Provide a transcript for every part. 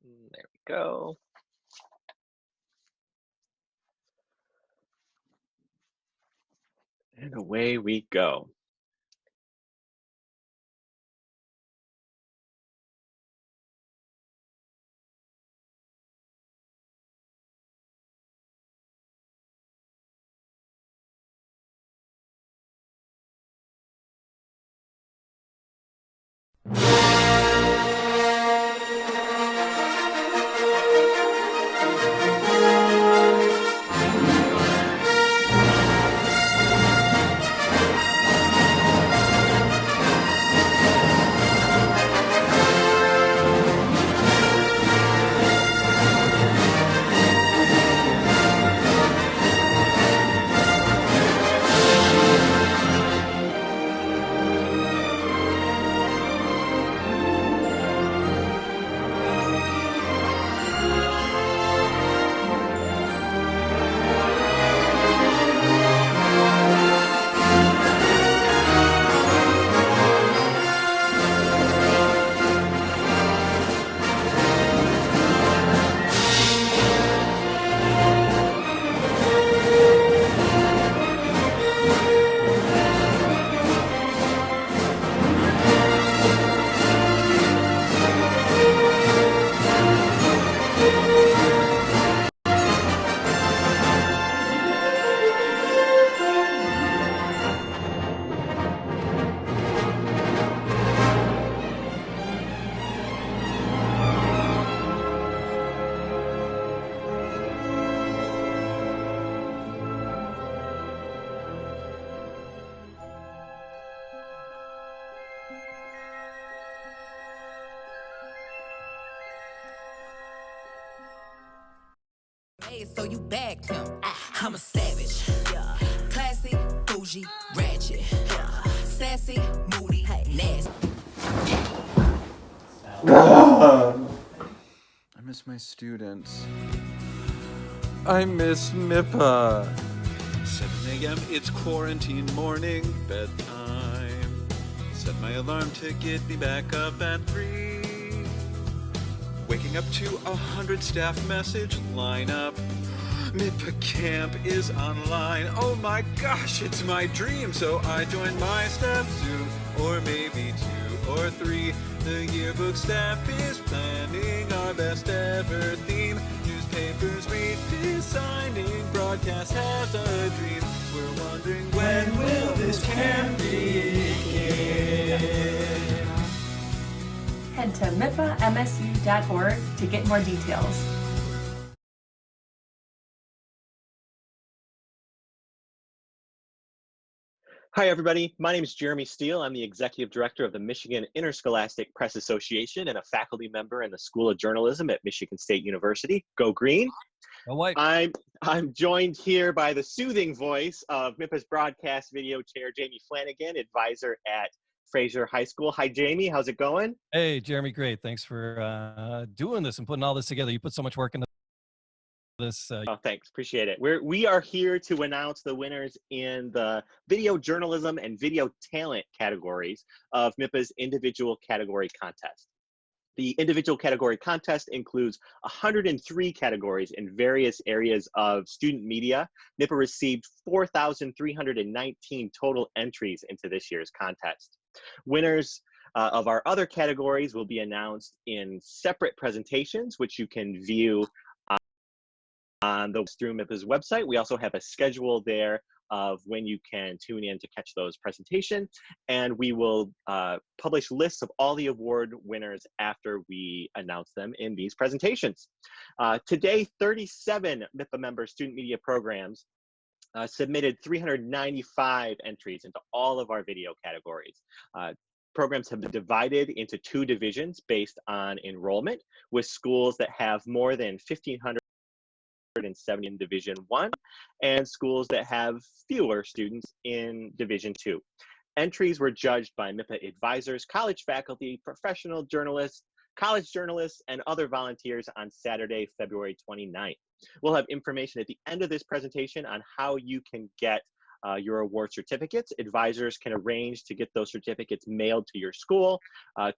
There we go. And away we go. So you bagged him. I'm a savage. Classy, bougie, ratchet. Sassy, moody, nasty. I miss my students. I miss MIPA. 7 a.m. It's quarantine morning, bedtime. Set my alarm to get me back up at 3. Waking up to 100 staff message lineup. MIPA camp is online. Oh my gosh, it's my dream. So I joined my staff Zoom, or maybe 2 or 3. The yearbook staff is planning our best ever theme. Newspapers read, designing, broadcast has a dream. We're wondering when will this camp begin? Head to MIPAMSU.org to get more details. Hi, everybody. My name is Jeremy Steele. I'm the Executive Director of the Michigan Interscholastic Press Association and a faculty member in the School of Journalism at Michigan State University. Go Green. Go White. I'm joined here by the soothing voice of MIPA's broadcast video chair, Jamie Flanagan, advisor at Fraser High School. Hi, Jamie. How's it going? Hey, Jeremy. Great. Thanks for doing this and putting all this together. You put so much work into this. Oh, thanks. Appreciate it. We are here to announce the winners in the video journalism and video talent categories of MIPA's individual category contest. The individual category contest includes 103 categories in various areas of student media. MIPA received 4,319 total entries into this year's contest. Winners of our other categories will be announced in separate presentations, which you can view on the through MIPA's website. We also have a schedule there of when you can tune in to catch those presentations, and we will publish lists of all the award winners after we announce them in these presentations. Today, 37 MIPA member student media programs submitted 395 entries into all of our video categories. Programs have been divided into 2 divisions based on enrollment, with schools that have more than 1,570 in Division 1 and schools that have fewer students in Division 2. Entries were judged by MIPA advisors, college faculty, professional journalists, college journalists, and other volunteers on Saturday, February 29th. We'll have information at the end of this presentation on how you can get your award certificates. Advisors can arrange to get those certificates mailed to your school,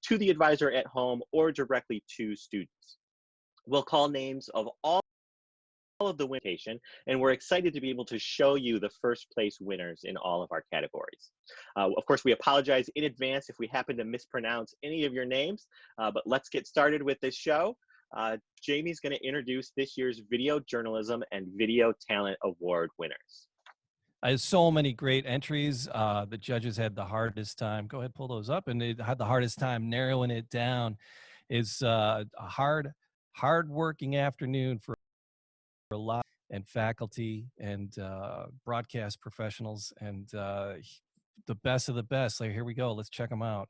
to the advisor at home, or directly to students. We'll call names of all of the winners, and we're excited to be able to show you the first place winners in all of our categories. Of course, we apologize in advance if we happen to mispronounce any of your names, but let's get started with this show. Jamie's going to introduce this year's Video Journalism and Video Talent Award winners. So many great entries. The judges had the hardest time. Go ahead, pull those up. And they had the hardest time narrowing it down. It's a hard-working afternoon for a lot and faculty and broadcast professionals and the best of the best. So here we go. Let's check them out.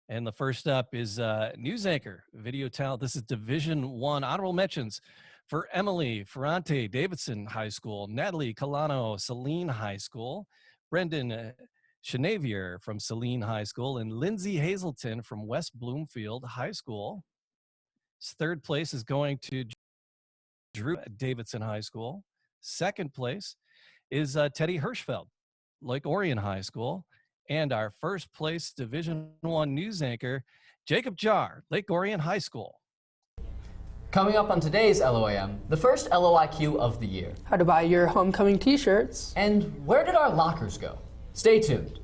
And the first up is news anchor, video talent. This is Division I. Honorable mentions for Emily Ferrante, Davidson High School, Natalie Colano, Saline High School, Brendan Chenavier from Saline High School, and Lindsay Hazelton from West Bloomfield High School. Third place is going to Drew at Davidson High School. Second place is Teddy Hirschfeld, Lake Orion High School. And our first place Division I news anchor, Jacob Jar, Lake Orion High School. Coming up on today's LOAM, the first LOIQ of the year. How to buy your homecoming t-shirts. And where did our lockers go? Stay tuned.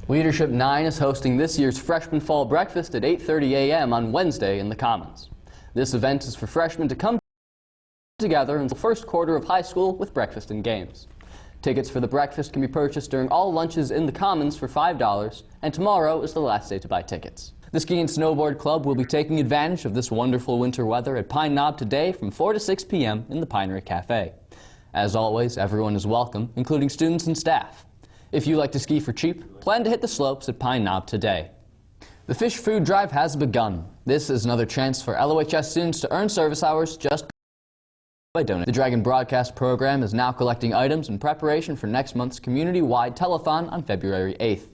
Leadership 9 is hosting this year's Freshman Fall Breakfast at 8:30 a.m. on Wednesday in the Commons. This event is for freshmen to come together in the first quarter of high school with breakfast and games. Tickets for the breakfast can be purchased during all lunches in the Commons for $5, and tomorrow is the last day to buy tickets. The Ski and Snowboard Club will be taking advantage of this wonderful winter weather at Pine Knob today from 4 to 6 p.m. in the Pinery Cafe. As always, everyone is welcome, including students and staff. If you like to ski for cheap, plan to hit the slopes at Pine Knob today. The Fish Food Drive has begun. This is another chance for LOHS students to earn service hours just by donating. The Dragon Broadcast Program is now collecting items in preparation for next month's community-wide telethon on February 8th.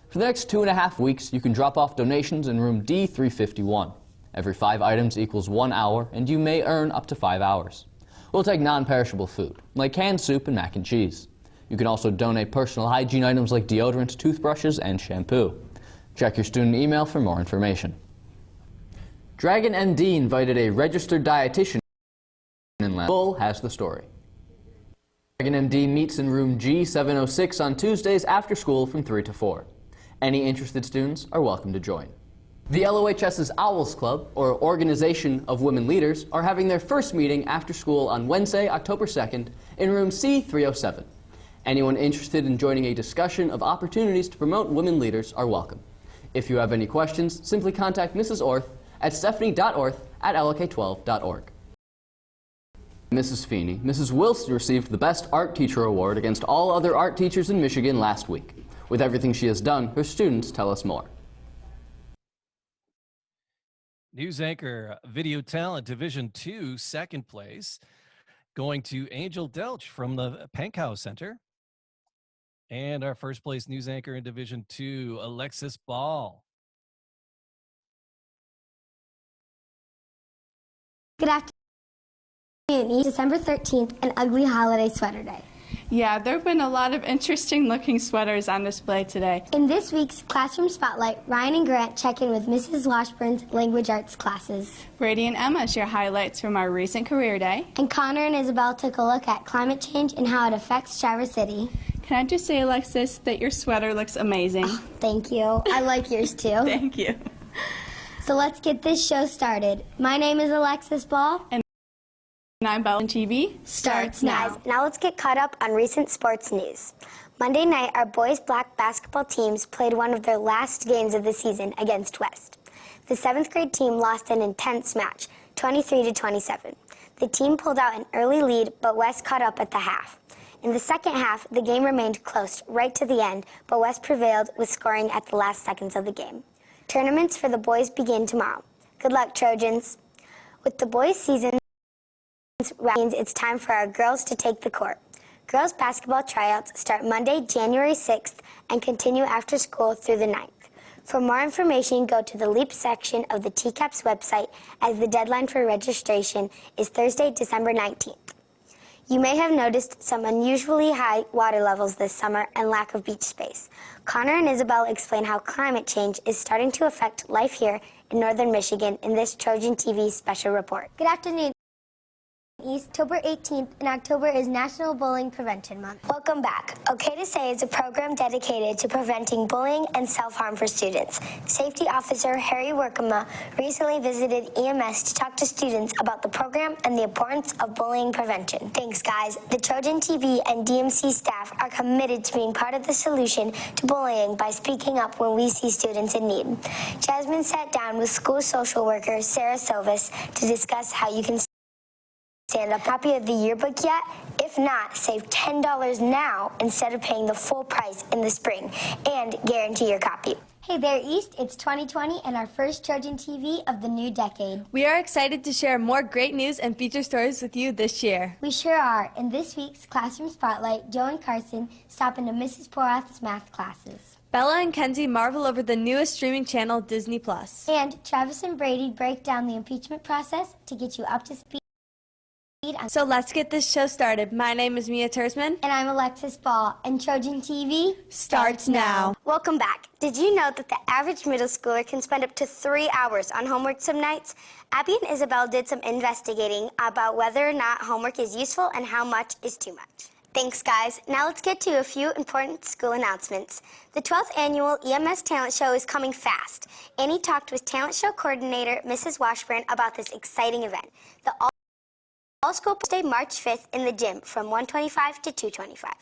For the next 2.5 weeks, you can drop off donations in room D351. Every 5 items equals 1 hour, and you may earn up to 5 hours. We'll take non-perishable food, like canned soup and mac and cheese. You can also donate personal hygiene items like deodorant, toothbrushes, and shampoo. Check your student email for more information. Dragon MD invited a registered dietitian in last. Bull has the story. Dragon MD meets in room G706 on Tuesdays after school from 3 to 4. Any interested students are welcome to join. The LOHS's Owls Club, or Organization of Women Leaders, are having their first meeting after school on Wednesday, October 2nd, in room C307. Anyone interested in joining a discussion of opportunities to promote women leaders are welcome. If you have any questions, simply contact Mrs. Orth at stephanie.orth@lok12.org. Mrs. Feeney, Mrs. Wilson received the Best Art Teacher Award against all other art teachers in Michigan last week. With everything she has done, her students tell us more. News anchor, video talent, Division II, second place, going to Angel Delch from the Pankhouse Center. And our first place news anchor in Division II, Alexis Ball. Good afternoon. December 13th, an ugly holiday sweater day. Yeah, there have been a lot of interesting looking sweaters on display today. In this week's Classroom Spotlight, Ryan and Grant check in with Mrs. Washburn's language arts classes. Brady and Emma share highlights from our recent career day. And Connor and Isabel took a look at climate change and how it affects Traverse City. Can I just say, Alexis, that your sweater looks amazing. Oh, thank you. I like yours too. Thank you. So let's get this show started. My name is Alexis Ball. And I'm Bell, and TV starts now. Now let's get caught up on recent sports news. Monday night, our boys' black basketball teams played one of their last games of the season against West. The 7th grade team lost an intense match, 23-27. The team pulled out an early lead, but West caught up at the half. In the second half, the game remained close right to the end, but West prevailed with scoring at the last seconds of the game. Tournaments for the boys begin tomorrow. Good luck, Trojans. With the boys' season, it's time for our girls to take the court. Girls basketball tryouts start Monday, January 6th and continue after school through the 9th. For more information, go to the LEAP section of the TCAPS website as the deadline for registration is Thursday, December 19th. You may have noticed some unusually high water levels this summer and lack of beach space. Connor and Isabel explain how climate change is starting to affect life here in northern Michigan in this Trojan TV special report. Good afternoon. October 18th in October is National Bullying Prevention Month. Welcome back. Okay to Say is a program dedicated to preventing bullying and self-harm for students. Safety Officer Harry Workema recently visited EMS to talk to students about the program and the importance of bullying prevention. Thanks, guys. The Trojan TV and DMC staff are committed to being part of the solution to bullying by speaking up when we see students in need. Jasmine sat down with school social worker Sarah Silvis to discuss how you can stand up. Copy of the yearbook yet? If not, save $10 now instead of paying the full price in the spring and guarantee your copy. Hey there, East. It's 2020 and our first Trojan TV of the new decade. We are excited to share more great news and feature stories with you this year. We sure are. In this week's Classroom Spotlight, Joe and Carson stop into Mrs. Porath's math classes. Bella and Kenzie marvel over the newest streaming channel, Disney+. And Travis and Brady break down the impeachment process to get you up to speed. So let's get this show started. My name is Mia Tersman. And I'm Alexis Ball. And Trojan TV starts now. Welcome back. Did you know that the average middle schooler can spend up to 3 hours on homework some nights? Abby and Isabel did some investigating about whether or not homework is useful and how much is too much. Thanks, guys. Now let's get to a few important school announcements. The 12th annual EMS Talent Show is coming fast. Annie talked with Talent Show coordinator Mrs. Washburn about this exciting event. The All-School Day, March 5th in the gym from 1:25 to 2:25.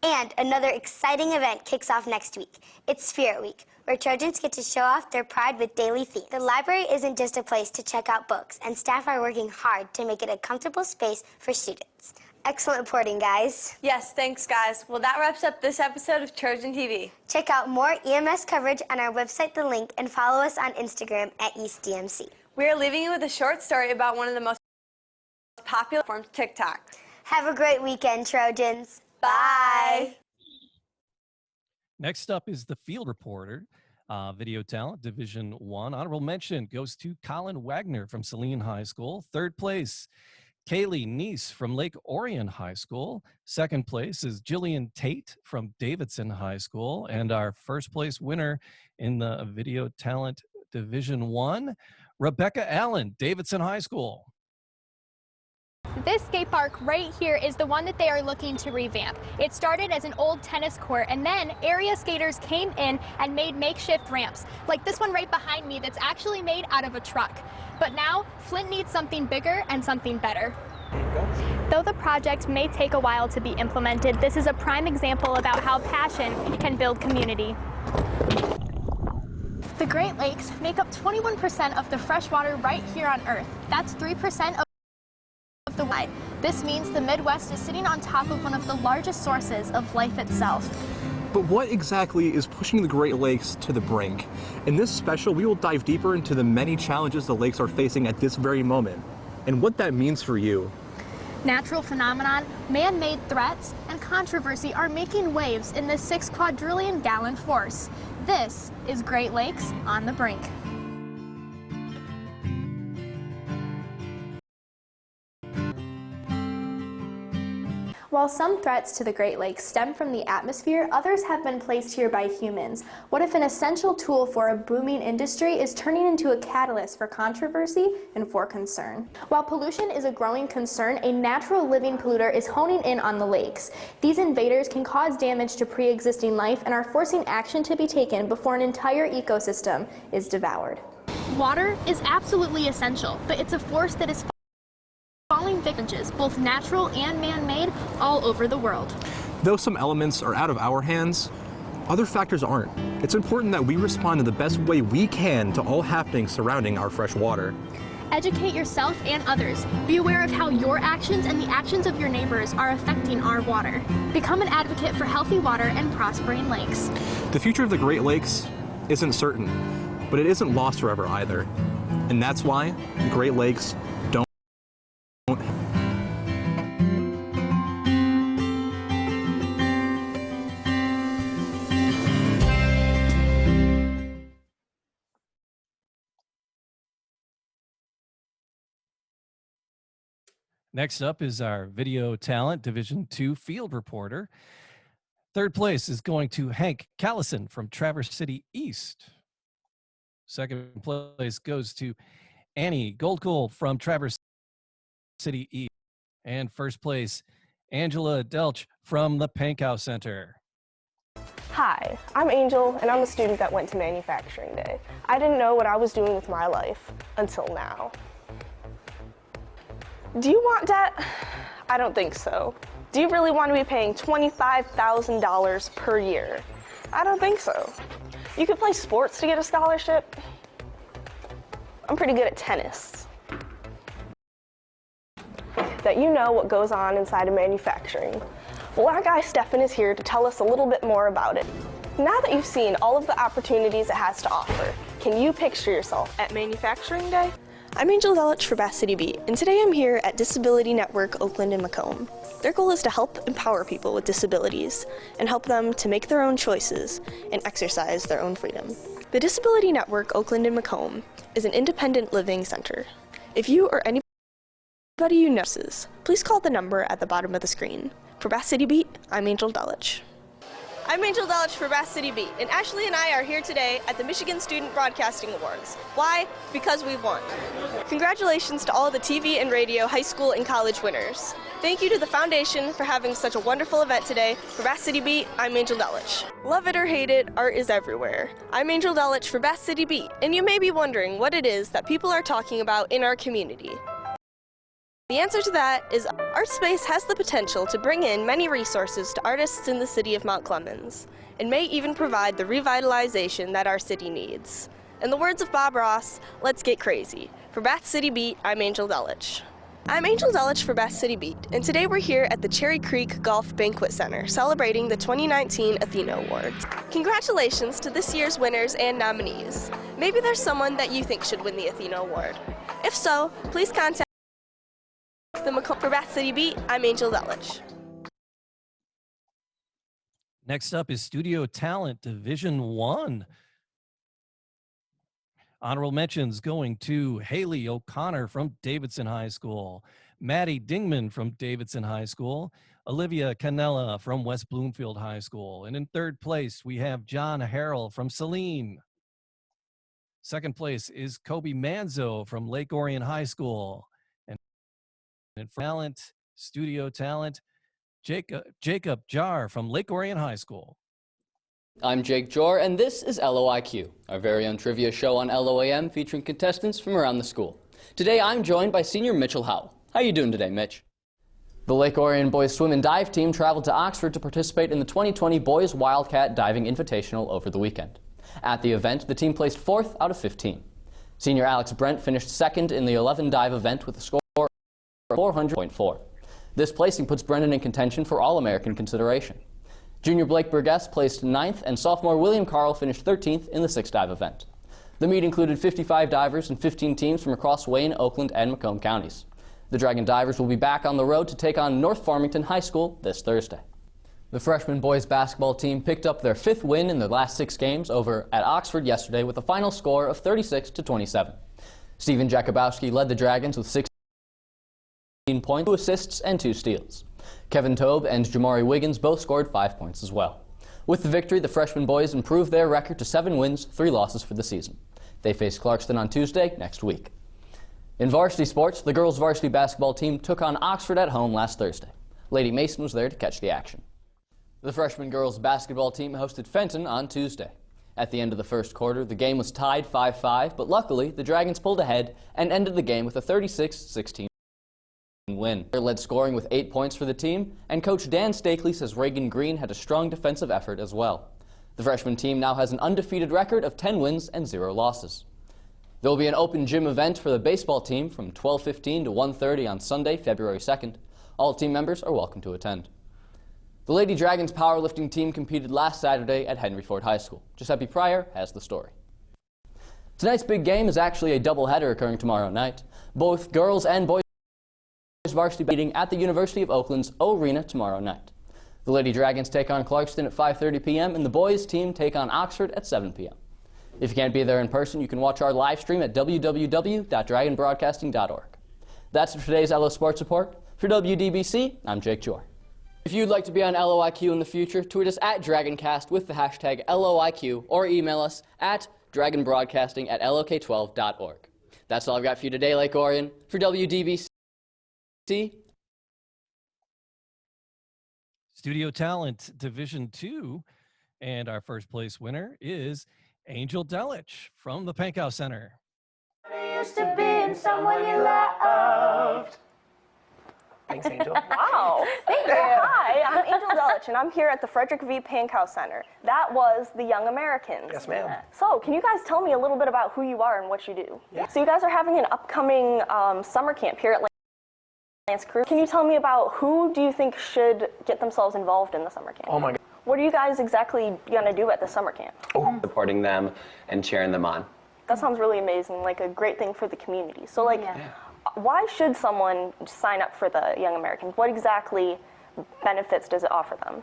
And another exciting event kicks off next week. It's Spirit Week, where Trojans get to show off their pride with daily themes. The library isn't just a place to check out books, and staff are working hard to make it a comfortable space for students. Excellent reporting, guys. Yes, thanks, guys. Well, that wraps up this episode of Trojan TV. Check out more EMS coverage on our website, The Link, and follow us on Instagram at EastDMC. We are leaving you with a short story about one of the most popular platforms, TikTok. Have a great weekend, Trojans. Bye. Next up is the field reporter, video talent, Division I. Honorable mention goes to Colin Wagner from Saline High School. Third place, Kaylee Neese from Lake Orion High School. Second place is Jillian Tate from Davidson High School. And our first place winner in the video talent Division I, Rebecca Allen, Davidson High School. This skate park right here is the one that they are looking to revamp. It started as an old tennis court, and then area skaters came in and made makeshift ramps, like this one right behind me that's actually made out of a truck. But now, Flint needs something bigger and something better. Though the project may take a while to be implemented, this is a prime example about how passion can build community. The Great Lakes make up 21% of the fresh water right here on Earth. That's 3% of the wide. This means the Midwest is sitting on top of one of the largest sources of life itself. But what exactly is pushing the Great Lakes to the brink? In this special, we will dive deeper into the many challenges the lakes are facing at this very moment, and what that means for you. Natural phenomenon, man-made threats, and controversy are making waves in this 6 quadrillion-gallon force. This is Great Lakes on the Brink. While some threats to the Great Lakes stem from the atmosphere, others have been placed here by humans. What if an essential tool for a booming industry is turning into a catalyst for controversy and for concern? While pollution is a growing concern, a natural living polluter is honing in on the lakes. These invaders can cause damage to pre-existing life and are forcing action to be taken before an entire ecosystem is devoured. Water is absolutely essential, but it's a force that is falling victims, both natural and man-made, all over the world. Though some elements are out of our hands, other factors aren't. It's important that we respond in the best way we can to all happenings surrounding our fresh water. Educate yourself and others. Be aware of how your actions and the actions of your neighbors are affecting our water. Become an advocate for healthy water and prospering lakes. The future of the Great Lakes isn't certain, but it isn't lost forever either. And that's why Great Lakes don't. Next up is our video talent Division II field reporter. Third place is going to Hank Callison from Traverse City East. Second place goes to Annie Goldcool from Traverse City East. And first place, Angela Delch from the Pankow Center. Hi, I'm Angel, and I'm a student that went to Manufacturing Day. I didn't know what I was doing with my life until now. Do you want debt? I don't think so. Do you really want to be paying $25,000 per year? I don't think so. You could play sports to get a scholarship. I'm pretty good at tennis. That you know what goes on inside of manufacturing. Well, our guy Stefan is here to tell us a little bit more about it. Now that you've seen all of the opportunities it has to offer, can you picture yourself at Manufacturing Day? I'm Angel Delich for Bath City Beat, and today I'm here at Disability Network Oakland and Macomb. Their goal is to help empower people with disabilities and help them to make their own choices and exercise their own freedom. The Disability Network Oakland and Macomb is an independent living center. If you or anybody you know, please call the number at the bottom of the screen. For Bath City Beat, I'm Angel Delich. I'm Angel Delich for Bath City Beat, and Ashley and I are here today at the Michigan Student Broadcasting Awards. Why? Because we've won. Congratulations to all the TV and radio high school and college winners. Thank you to the foundation for having such a wonderful event today. For Bath City Beat, I'm Angel Delich. Love it or hate it, art is everywhere. I'm Angel Delich for Bath City Beat, and you may be wondering what it is that people are talking about in our community. The answer to that is ArtSpace has the potential to bring in many resources to artists in the city of Mount Clemens, and may even provide the revitalization that our city needs. In the words of Bob Ross, let's get crazy. For Bath City Beat, I'm Angel Delich. I'm Angel Delich for Bath City Beat, and today we're here at the Cherry Creek Golf Banquet Center celebrating the 2019 Athena Awards. Congratulations to this year's winners and nominees. Maybe there's someone that you think should win the Athena Award. If so, please contact for Bath City Beat, I'm Angel Delich. Next up is Studio Talent Division I. Honorable mentions going to Haley O'Connor from Davidson High School, Maddie Dingman from Davidson High School, Olivia Canella from West Bloomfield High School, and in third place we have John Harrell from Saline. Second place is Kobe Manzo from Lake Orion High School. And for talent, studio talent, Jacob Jar from Lake Orion High School. I'm Jake Jor, and this is LOIQ, our very own trivia show on LOAM featuring contestants from around the school. Today I'm joined by senior Mitchell Howell. How are you doing today, Mitch? The Lake Orion boys swim and dive team traveled to Oxford to participate in the 2020 Boys Wildcat Diving Invitational over the weekend. At the event, the team placed 4th out of 15. Senior Alex Brent finished 2nd in the 11 dive event with a score 400.4. This placing puts Brendan in contention for All-American consideration. Junior Blake Burgess placed 9th, and sophomore William Carl finished 13th in the 6 dive event. The meet included 55 divers and 15 teams from across Wayne, Oakland, and Macomb counties. The Dragon Divers will be back on the road to take on North Farmington High School this Thursday. The freshman boys basketball team picked up their 5th win in their last 6 games over at Oxford yesterday with a final score of 36-27. Stephen Jakubowski led the Dragons with 16 points, 2 assists, and 2 steals. Kevin Tobe and Jamari Wiggins both scored 5 points as well. With the victory, the freshman boys improved their record to 7 wins, 3 losses for the season. They face Clarkston on Tuesday next week. In varsity sports, the girls' varsity basketball team took on Oxford at home last Thursday. Lady Mason was there to catch the action. The freshman girls' basketball team hosted Fenton on Tuesday. At the end of the first quarter, the game was tied 5-5, but luckily, the Dragons pulled ahead and ended the game with a 36-16 win. They led scoring with 8 points for the team, and coach Dan Stakely says Reagan Green had a strong defensive effort as well. The freshman team now has an undefeated record of 10 wins and 0 losses. There will be an open gym event for the baseball team from 12:15 to 1:30 on Sunday, February 2nd. All team members are welcome to attend. The Lady Dragons powerlifting team competed last Saturday at Henry Ford High School. Giuseppe Pryor has the story. Tonight's big game is actually a doubleheader occurring tomorrow night. Both girls and boys varsity meeting at the University of Oakland's O-Arena tomorrow night. The Lady Dragons take on Clarkston at 5:30 p.m. and the boys team take on Oxford at 7 p.m. If you can't be there in person, you can watch our live stream at www.dragonbroadcasting.org. That's for today's LO Sports Report. For WDBC, I'm Jake Jor. If you'd like to be on LOIQ in the future, tweet us at DragonCast with the hashtag LOIQ or email us at dragonbroadcasting@LOK12.org. That's all I've got for you today, Lake Orion. For WDBC, Studio Talent Division 2, and our first place winner is Angel Delich from the Pankhouse Center. Used to being someone you loved. Thanks, Angel. Wow. Thank you. Hi, I'm Angel Delich, and I'm here at the Frederick V. Pankhouse Center. That was the Young Americans. Yes, ma'am. So, can you guys tell me a little bit about who you are and what you do? Yeah. So, you guys are having an upcoming summer camp here at Lance Crew. Can you tell me about who do you think should get themselves involved in the summer camp? Oh my God. What are you guys exactly gonna do at the summer camp? Supporting them and cheering them on. That sounds really amazing, like a great thing for the community. So, like, why should someone sign up for the Young Americans? What exactly benefits does it offer them?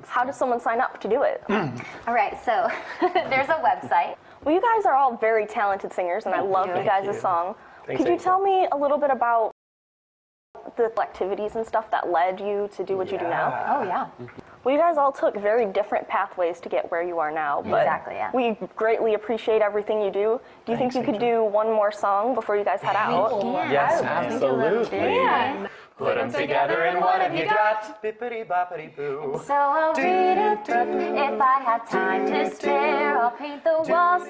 How does someone sign up to do it? All right, so there's a website. Well, you guys are all very talented singers, and I love you guys' song. Thanks, Could you tell me a little bit about the activities and stuff that led you to do what you do now? Oh, yeah. Well, you guys all took very different pathways to get where you are now, but Exactly, yeah. we greatly appreciate everything you do. Do you think you could do one more song before you guys head out? Yes, absolutely. Yeah. Put them together and what have you got? Bippity boppity boo. So I'll read it if I have time to spare. I'll paint the walls.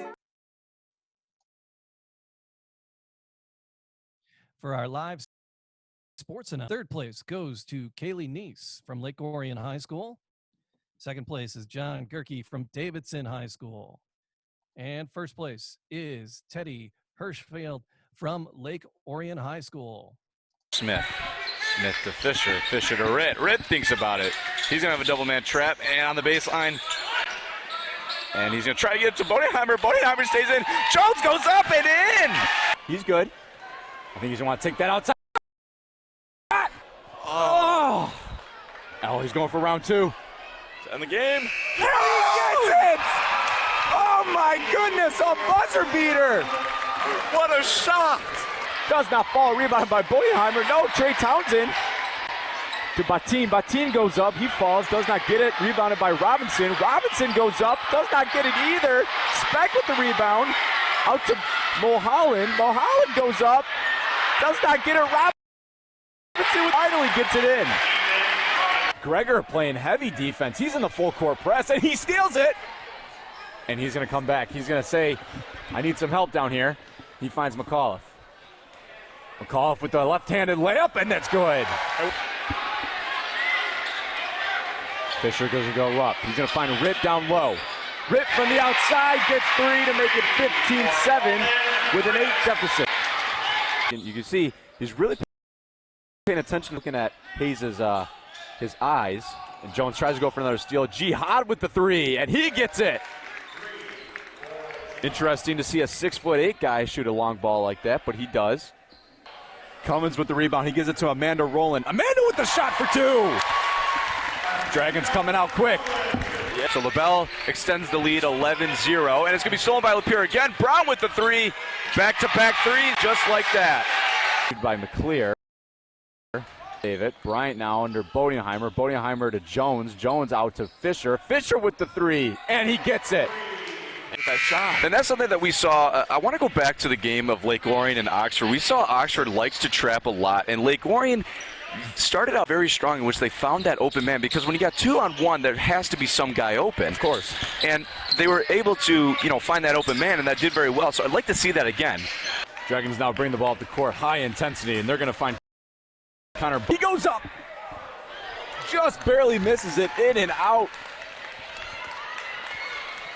For our live sports announcement, third place goes to Kaylee Neese from Lake Orion High School. Second place is John Gerke from Davidson High School. And first place is Teddy Hirschfeld from Lake Orion High School. Smith to Fisher to Ritt. Ritt thinks about it. He's going to have a double man trap and on the baseline. And he's going to try to get it to Bodenheimer. Bodenheimer stays in. Jones goes up and in. He's good. I think he's going to want to take that outside. Oh, he's going for round two. End the game. He gets it! Oh my goodness, a buzzer beater! What a shot! Does not fall, rebounded by Bodenheimer. No, Trey Townsend to Batin. Batin goes up, he falls, does not get it. Rebounded by Robinson. Robinson goes up, does not get it either. Speck with the rebound. Out to Mulholland. Mulholland goes up, does not get it. Robinson finally gets it in. Gregor playing heavy defense. He's in the full court press, and he steals it. And he's going to come back. He's going to say, I need some help down here. He finds McAuliffe. McAuliffe with the left-handed layup, and that's good. Fisher goes to go up. He's going to find Ritt down low. Ritt from the outside gets three to make it 15-7 with an 8 deficit. And you can see he's really paying attention, looking at Hayes' his eyes, and Jones tries to go for another steal. Jihad with the three, and he gets it. Interesting to see a 6'8" guy shoot a long ball like that, but he does. Cummins with the rebound. He gives it to Amanda Rowland. Amanda with the shot for two. Dragons coming out quick. Yeah. So LaBelle extends the lead 11-0, and it's going to be stolen by Lapeer again. Brown with the three. Back-to-back three, just like that. By McClear. David Bryant now under Bodenheimer. Bodenheimer to Jones. Jones out to Fisher. Fisher with the three, and he gets it. That shot. And that's something that we saw. I want to go back to the game of Lake Orion and Oxford. We saw Oxford likes to trap a lot, and Lake Orion started out very strong, in which they found that open man, because when you got 2-on-1, there has to be some guy open. Of course. And they were able to, find that open man, and that did very well. So I'd like to see that again. Dragons now bring the ball up the court, high intensity, and they're going to find Connor. He goes up, just barely misses it, in and out.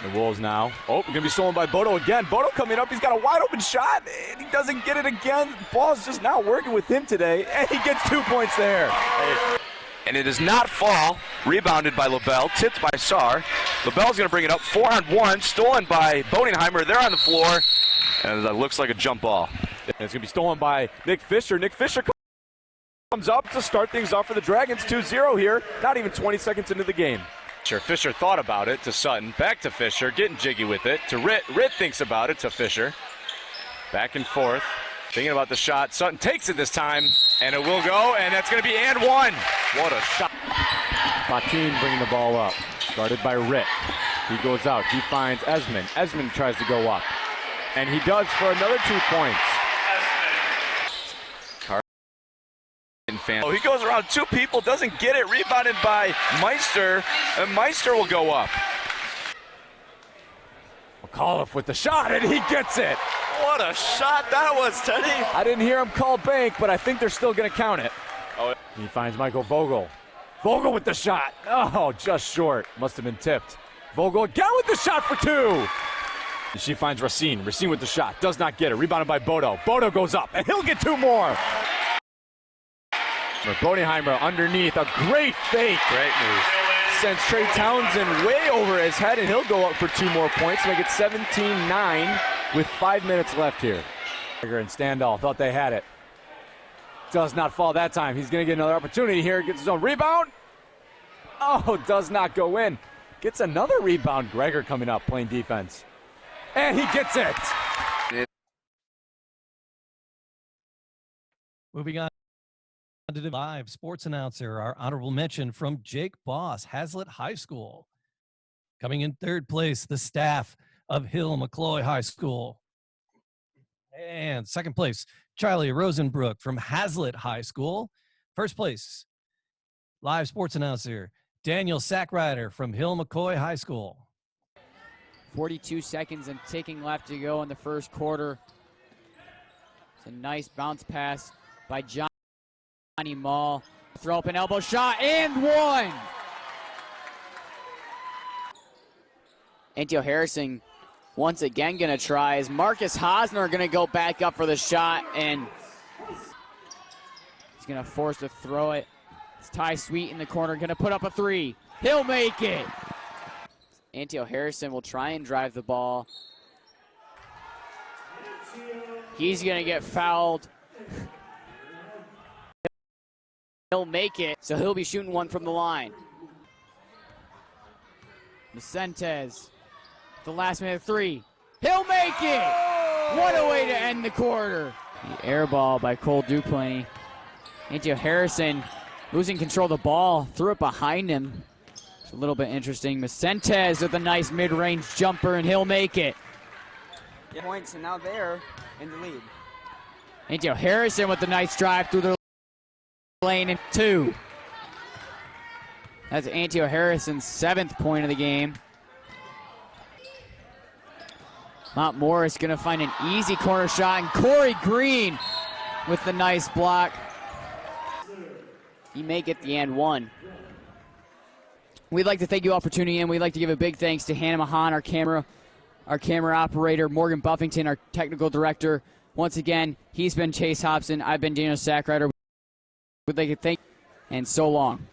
The Wolves now. Oh, going to be stolen by Bodo again. Bodo coming up. He's got a wide open shot, and he doesn't get it again. The ball's just not working with him today, and he gets 2 points there. And it does not fall. Rebounded by LaBelle, tipped by Sarr. LaBelle's going to bring it up. 4-on-1, stolen by Bodenheimer. They're on the floor, and it looks like a jump ball. And it's going to be stolen by Nick Fisher. Nick Fisher comes up to start things off for the Dragons. 2-0 here, not even 20 seconds into the game. Fisher thought about it to Sutton, back to Fisher, getting jiggy with it to Ritt. Ritt thinks about it to Fisher. Back and forth, thinking about the shot. Sutton takes it this time, And it will go, and that's going to be and one. What a shot. Batin bringing the ball up. Guarded by Ritt. He goes out. He finds Esmond. Esmond tries to go up. And he does for another 2 points. Oh, he goes around two people, doesn't get it. Rebounded by Meister. And Meister will go up. McAuliffe with the shot, and he gets it. What a shot that was, Teddy. I didn't hear him call bank, but I think they're still going to count it. Oh, he finds Michael Vogel. Vogel with the shot. Oh, just short. Must have been tipped. Vogel again with the shot for two. And she finds Racine. Racine with the shot. Does not get it. Rebounded by Bodo. Bodo goes up, and he'll get two more. Bodeheimer underneath. A great fake. Great move. Sends Trey Townsend way over his head, and he'll go up for 2 more points. Make it 17-9 with 5 minutes left here. And Standall thought they had it. Does not fall that time. He's going to get another opportunity here. Gets his own rebound. Oh, does not go in. Gets another rebound. Gregor coming up, playing defense. And he gets it. Moving on to the live sports announcer, our honorable mention from Jake Boss, Hazlitt High School. Coming in third place, the staff of Hill McCloy High School. And second place, Charlie Rosenbrook from Hazlitt High School. First place, live sports announcer, Daniel Sackrider from Hill McCoy High School. 42 seconds and ticking left to go in the first quarter. It's a nice bounce pass by Johnny Mall. Throw up an elbow shot and one. Antio Harrison once again going to try. Is Marcus Hosner going to go back up for the shot, and he's going to force to throw it. It's Ty Sweet in the corner, going to put up a three. He'll make it. Antio Harrison will try and drive the ball. He's going to get fouled. He'll make it, so he'll be shooting one from the line. Vicentes, the last minute three. He'll make it! What a way to end the quarter. The air ball by Cole Duplaney. Antio Harrison losing control of the ball, threw it behind him. It's a little bit interesting. Vicentes with a nice mid-range jumper, and he'll make it. Points, and now they're in the lead. Antio Harrison with the nice drive through the lane and two. That's Antio Harrison's 7th point of the game. Mount Morris gonna find an easy corner shot, and Corey Green with the nice block. He may get the and one. We'd like to thank you all for tuning in. We'd like to give a big thanks to Hannah Mahan, our camera operator, Morgan Buffington, our technical director. Once again, he's been Chase Hobson. I've been Daniel Sackrider. We'd like to thank you, and so long.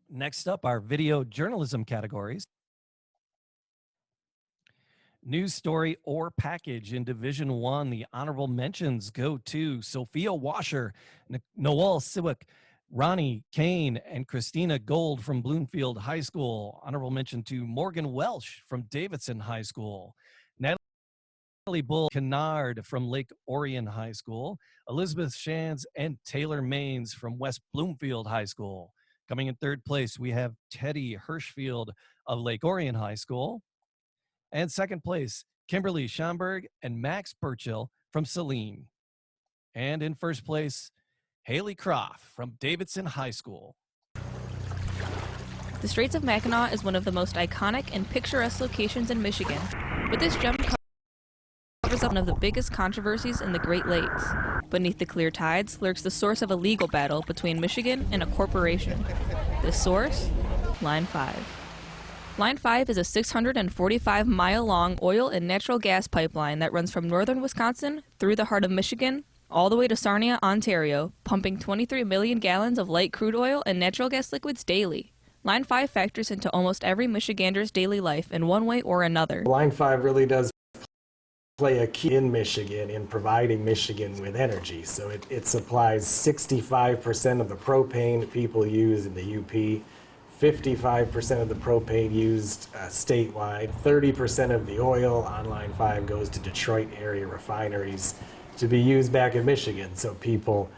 Next up, our video journalism categories. News story or package in Division I. The honorable mentions go to Sophia Washer, Noel Siwick, Ronnie Kane, and Christina Gold from Bloomfield High School. Honorable mention to Morgan Welsh from Davidson High School. Natalie Bull Kennard from Lake Orion High School. Elizabeth Shands and Taylor Maines from West Bloomfield High School. Coming in third place, we have Teddy Hirschfield of Lake Orion High School. And second place, Kimberly Schomburg and Max Burchill from Saline. And in first place, Haley Croft from Davidson High School. The Straits of Mackinac is one of the most iconic and picturesque locations in Michigan, but this gem covers up one of the biggest controversies in the Great Lakes. Beneath the clear tides lurks the source of a legal battle between Michigan and a corporation. This source? Line 5. Line 5 is a 645-mile-long oil and natural gas pipeline that runs from northern Wisconsin through the heart of Michigan, all the way to Sarnia, Ontario, pumping 23 million gallons of light crude oil and natural gas liquids daily. Line 5 factors into almost every Michigander's daily life in one way or another. Line 5 really does play a key in Michigan in providing Michigan with energy. So it supplies 65% of the propane people use in the UP, 55% of the propane used statewide, 30% of the oil on Line 5 goes to Detroit area refineries to be used back in Michigan. So people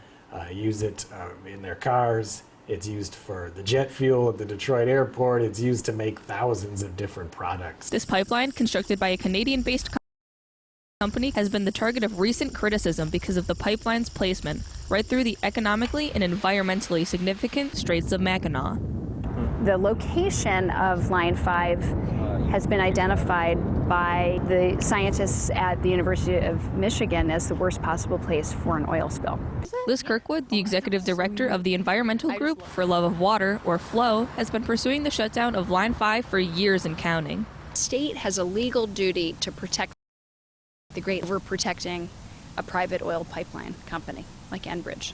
use it in their cars. It's used for the jet fuel at the Detroit airport. It's used to make thousands of different products. This pipeline, constructed by a Canadian-based company, has been the target of recent criticism because of the pipeline's placement right through the economically and environmentally significant Straits of Mackinac. The location of Line 5 has been identified by the scientists at the University of Michigan as the worst possible place for an oil spill. Liz Kirkwood, the executive director of the environmental group For Love of Water, or FLOW, has been pursuing the shutdown of Line 5 for years and counting. The state has a legal duty to protect the Great over protecting a private oil pipeline company like Enbridge.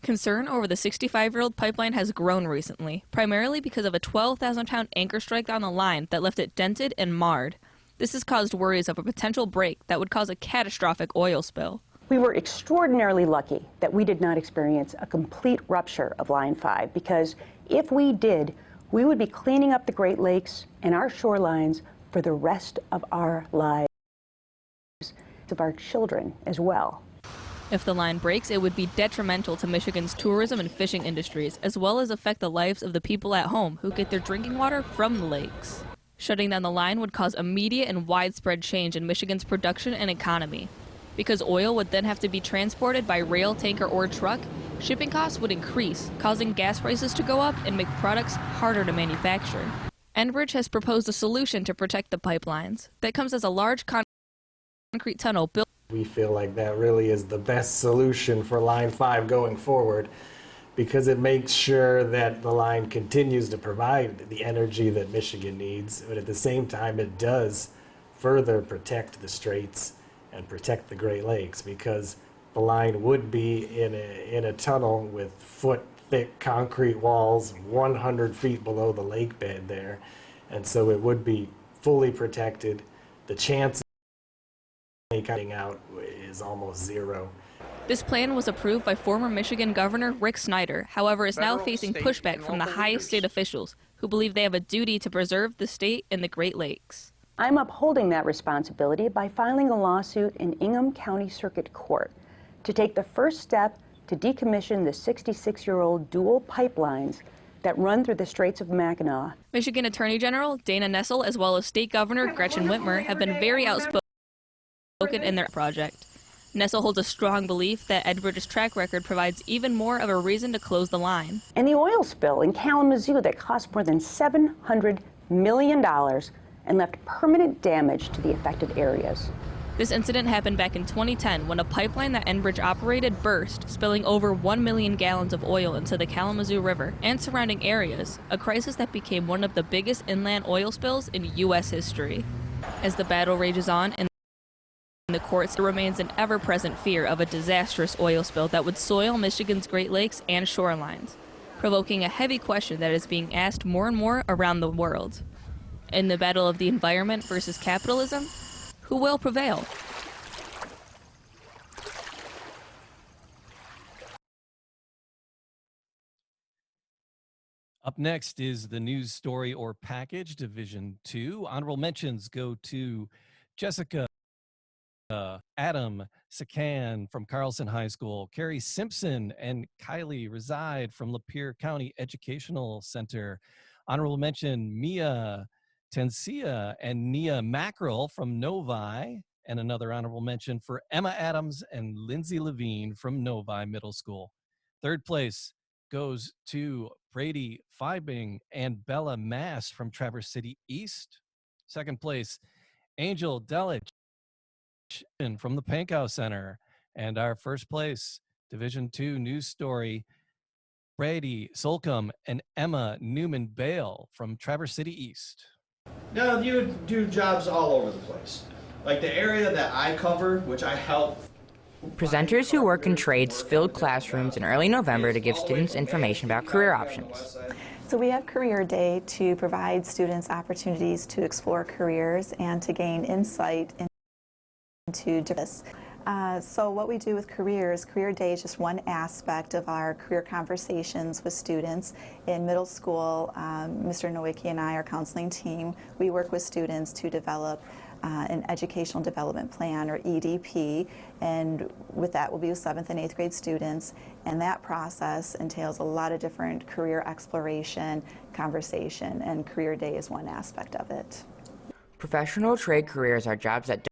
Concern over the 65-year-old pipeline has grown recently, primarily because of a 12,000-pound anchor strike on the line that left it dented and marred. This has caused worries of a potential break that would cause a catastrophic oil spill. We were extraordinarily lucky that we did not experience a complete rupture of Line 5, because if we did, we would be cleaning up the Great Lakes and our shorelines for the rest of our lives, of our children as well. If the line breaks, it would be detrimental to Michigan's tourism and fishing industries, as well as affect the lives of the people at home who get their drinking water from the lakes. Shutting down the line would cause immediate and widespread change in Michigan's production and economy. Because oil would then have to be transported by rail, tanker, or truck, shipping costs would increase, causing gas prices to go up and make products harder to manufacture. Enbridge has proposed a solution to protect the pipelines. That comes as a large concrete tunnel built. We feel like that really is the best solution for Line 5 going forward, because it makes sure that the line continues to provide the energy that Michigan needs, but at the same time it does further protect the Straits and protect the Great Lakes, because the line would be in a tunnel with foot-thick concrete walls 100 feet below the lake bed there, and so it would be fully protected. The chance of coming out is almost zero. This plan was approved by former Michigan Governor Rick Snyder, however is now facing pushback from the highest state officials, who believe they have a duty to preserve the state and the Great Lakes. I'm upholding that responsibility by filing a lawsuit in Ingham County Circuit Court to take the first step to decommission the 66-year-old dual pipelines that run through the Straits of Mackinac. Michigan Attorney General Dana Nessel, as well as State Governor Gretchen Whitmer, have been very outspoken in their project. Nessel holds a strong belief that Enbridge's track record provides even more of a reason to close the line. And the oil spill in Kalamazoo that cost more than $700 million and left permanent damage to the affected areas. This incident happened back in 2010 when a pipeline that Enbridge operated burst, spilling over 1 million gallons of oil into the Kalamazoo River and surrounding areas, a crisis that became one of the biggest inland oil spills in U.S. history. As the battle rages on in the courts, there remains an ever-present fear of a disastrous oil spill that would soil Michigan's Great Lakes and shorelines, provoking a heavy question that is being asked more and more around the world. In the battle of the environment versus capitalism, who will prevail? Up next is the news story or package, Division 2. Honorable mentions go to Jessica Adam Sakan from Carlson High School. Carrie Simpson and Kylie reside from Lapeer County Educational Center. Honorable mention Mia Tensia and Nia Mackerel from Novi. And another honorable mention for Emma Adams and Lindsay Levine from Novi Middle School. Third place goes to Brady Fibing and Bella Mass from Traverse City East. Second place, Angel Delich from the Pankow Center. And our first place, Division 2 news story, Brady Solcombe and Emma Newman Bale from Traverse City East. Now, you do jobs all over the place. Like the area that I cover, which I help. Presenters who work in trades filled classrooms in early November to give students information about career options. So we have Career Day to provide students opportunities to explore careers and to gain insight into this. So what we do with careers, Career Day is just one aspect of our career conversations with students. In middle school, Mr. Nowicki and I, our counseling team, we work with students to develop an educational development plan, or EDP, and with that we'll be with 7th and 8th grade students, and that process entails a lot of different career exploration, conversation, and Career Day is one aspect of it. Professional trade careers are jobs that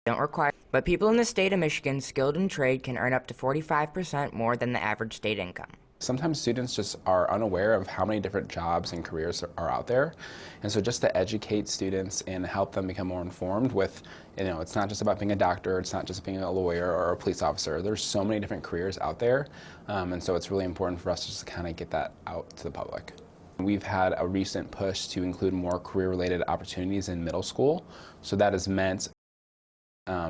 don't require, but people in the state of Michigan skilled in trade can earn up to 45% more than the average state income. Sometimes students just are unaware of how many different jobs and careers are out there. And so just to educate students and help them become more informed with, it's not just about being a doctor, it's not just being a lawyer or a police officer. There's so many different careers out there. And so it's really important for us to just kind of get that out to the public. We've had a recent push to include more career-related opportunities in middle school. So that has meant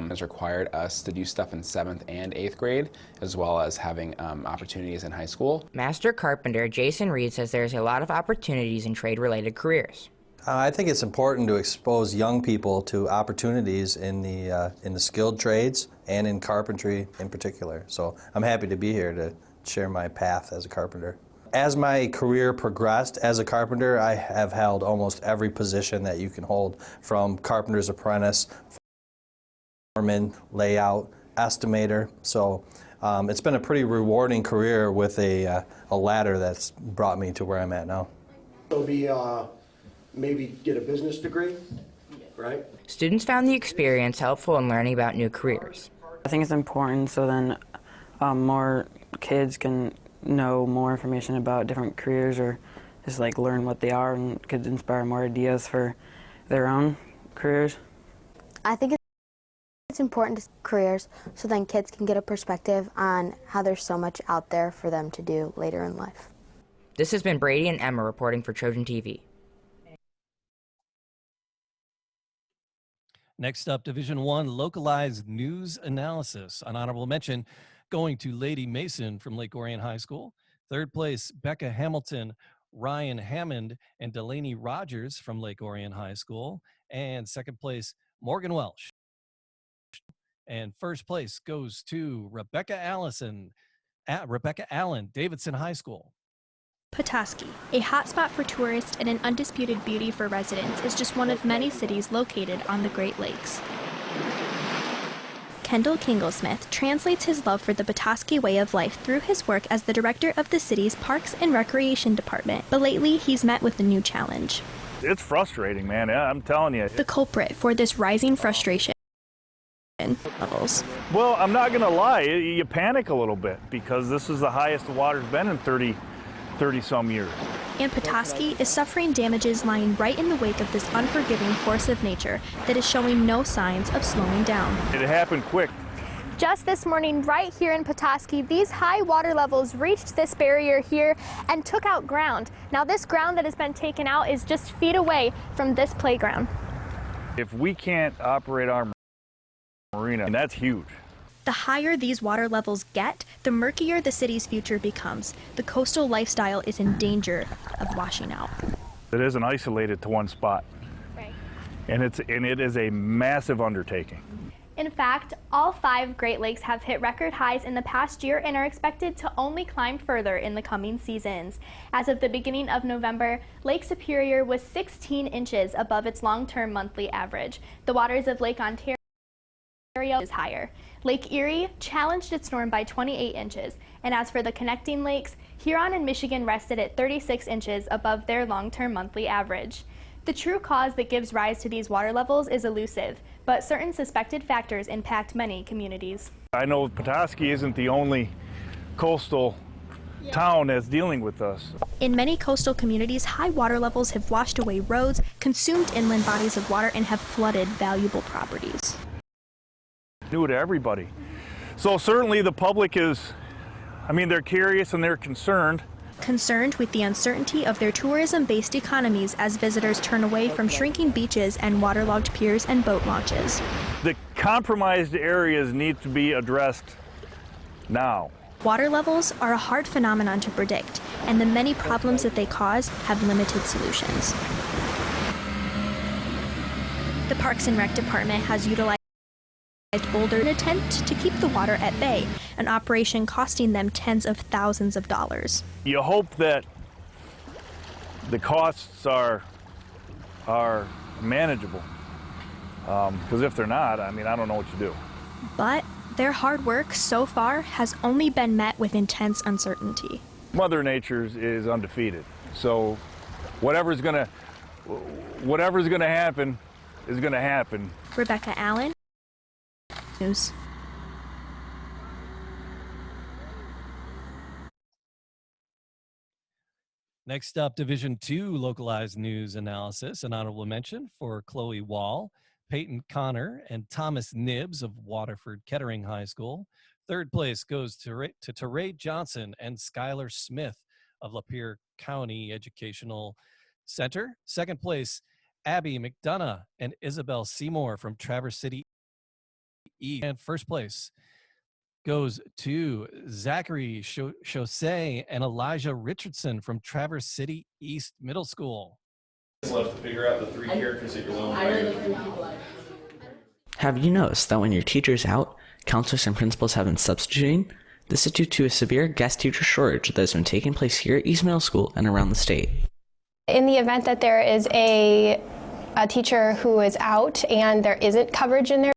has required us to do stuff in 7th and 8th grade, as well as having opportunities in high school. Master carpenter Jason Reed says there's a lot of opportunities in trade-related careers. I think it's important to expose young people to opportunities in the skilled trades and in carpentry in particular. So I'm happy to be here to share my path as a carpenter. As my career progressed as a carpenter, I have held almost every position that you can hold, from carpenter's apprentice, foreman, layout, estimator. So it's been a pretty rewarding career with a ladder that's brought me to where I'm at now. So maybe get a business degree, right? Students found the experience helpful in learning about new careers. I think it's important so then more kids can know more information about different careers, or just like learn what they are, and could inspire more ideas for their own careers. I think it's important to careers so then kids can get a perspective on how there's so much out there for them to do later in life. This has been Brady and Emma reporting for Trojan TV. Next up, Division I localized news analysis. An honorable mention going to Lady Mason from Lake Orion High School. Third place, Becca Hamilton, Ryan Hammond, and Delaney Rogers from Lake Orion High School. And second place, Morgan Welsh. And first place goes to Rebecca Allen, Davidson High School. Petoskey, a hotspot for tourists and an undisputed beauty for residents, is just one of many cities located on the Great Lakes. Kendall Kinglesmith translates his love for the Petoskey way of life through his work as the director of the city's Parks and Recreation Department, but lately he's met with a new challenge. It's frustrating, man. I'm telling you. The culprit for this rising frustration levels. Well, I'm not going to lie. You panic a little bit because this is the highest the water's been in 30-some years. And Petoskey is suffering damages lying right in the wake of this unforgiving force of nature that is showing no signs of slowing down. It happened quick. Just this morning, right here in Petoskey, these high water levels reached this barrier here and took out ground. Now this ground that has been taken out is just feet away from this playground. If we can't operate our marina, that's huge. The higher these water levels get, the murkier the city's future becomes. The coastal lifestyle is in danger of washing out. It isn't isolated to one spot. Right. And it is a massive undertaking. In fact, all 5 Great Lakes have hit record highs in the past year and are expected to only climb further in the coming seasons. As of the beginning of November, Lake Superior was 16 inches above its long-term monthly average. The waters of Lake Ontario is higher. Lake Erie challenged its norm by 28 inches, and as for the connecting lakes, Huron and Michigan rested at 36 inches above their long-term monthly average. The true cause that gives rise to these water levels is elusive, but certain suspected factors impact many communities. I know Petoskey isn't the only coastal town that's dealing with us. In many coastal communities, high water levels have washed away roads, consumed inland bodies of water, and have flooded valuable properties. New to everybody. So certainly the public is, they're curious and they're concerned. Concerned with the uncertainty of their tourism-based economies as visitors turn away from shrinking beaches and waterlogged piers and boat launches. The compromised areas need to be addressed now. Water levels are a hard phenomenon to predict, and the many problems that they cause have limited solutions. The Parks and Rec Department has utilized Boulder in an attempt to keep the water at bay, an operation costing them tens of thousands of dollars. You hope that the costs are manageable, because if they're not, I mean, I don't know what you do. But their hard work so far has only been met with intense uncertainty. Mother Nature is undefeated, so whatever's gonna happen is gonna happen. Rebecca Allen, News. Next up, Division II localized news analysis. An honorable mention for Chloe Wall, Peyton Connor, and Thomas Nibbs of Waterford Kettering High School. Third place goes to Teray Johnson and Skylar Smith of Lapeer County Educational Center. Second place, Abby McDonough and Isabel Seymour from Traverse City East. And first place goes to Zachary Chaussee and Elijah Richardson from Traverse City East Middle School. Left to figure out the three characters that you're willing to. Have you noticed that when your teacher's out, counselors and principals have been substituting? This is due to a severe guest teacher shortage that has been taking place here at East Middle School and around the state. In the event that there is a teacher who is out and there isn't coverage in their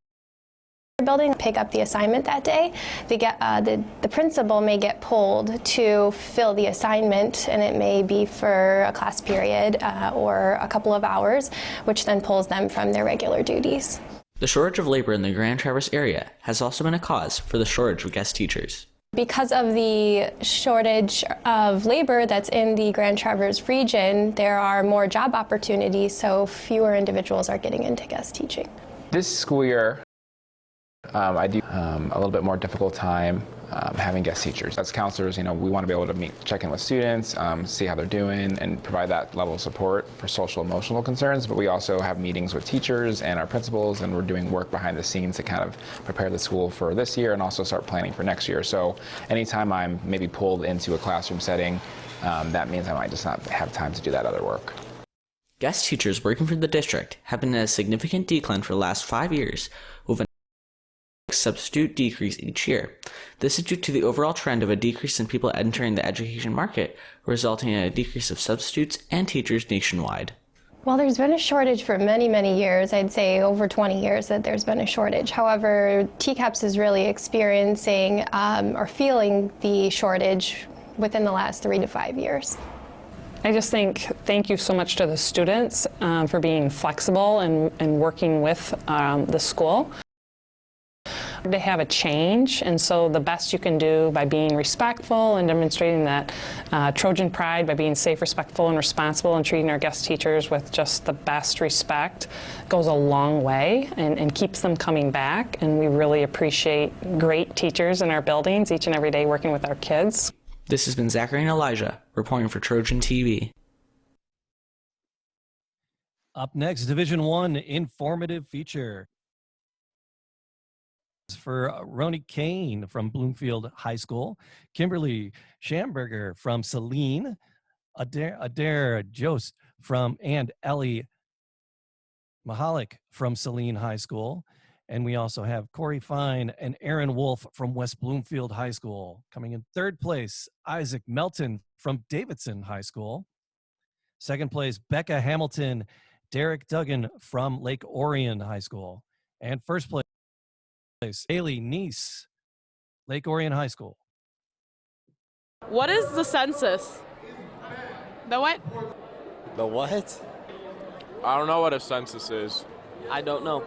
building, pick up the assignment that day, the principal may get pulled to fill the assignment, and it may be for a class period or a couple of hours, which then pulls them from their regular duties. The shortage of labor in the Grand Traverse area has also been a cause for the shortage of guest teachers. Because of the shortage of labor that's in the Grand Traverse region, there are more job opportunities, so fewer individuals are getting into guest teaching. This school year, I do a little bit more difficult time having guest teachers. As counselors, we want to be able to check in with students, see how they're doing, and provide that level of support for social emotional concerns. But we also have meetings with teachers and our principals, and we're doing work behind the scenes to kind of prepare the school for this year and also start planning for next year. So anytime I'm maybe pulled into a classroom setting, that means I might just not have time to do that other work. Guest teachers working for the district have been at a significant decline for the last 5 years, with a substitute decrease each year. This is due to the overall trend of a decrease in people entering the education market, resulting in a decrease of substitutes and teachers nationwide. Well, there's been a shortage for many, many years. I'd say over 20 years that there's been a shortage. However, TCAPS is really experiencing or feeling the shortage within the last 3 to 5 years. I just think thank you so much to the students for being flexible and working with the school. To have a change, and so the best you can do by being respectful and demonstrating that Trojan pride by being safe, respectful, and responsible and treating our guest teachers with just the best respect goes a long way and keeps them coming back, and we really appreciate great teachers in our buildings each and every day working with our kids. This has been Zachary and Elijah reporting for Trojan TV. Up next, Division I informative feature for Roni Kane from Bloomfield High School, Kimberly Schamberger from Saline, Adair Jost and Ellie Mahalik from Saline High School. And we also have Corey Fine and Aaron Wolf from West Bloomfield High School. Coming in third place, Isaac Melton from Davidson High School. Second place, Becca Hamilton, Derek Duggan from Lake Orion High School. And first place, Haley Neese, Lake Orion High School. What is the census? The what? The what? I don't know what a census is. I don't know.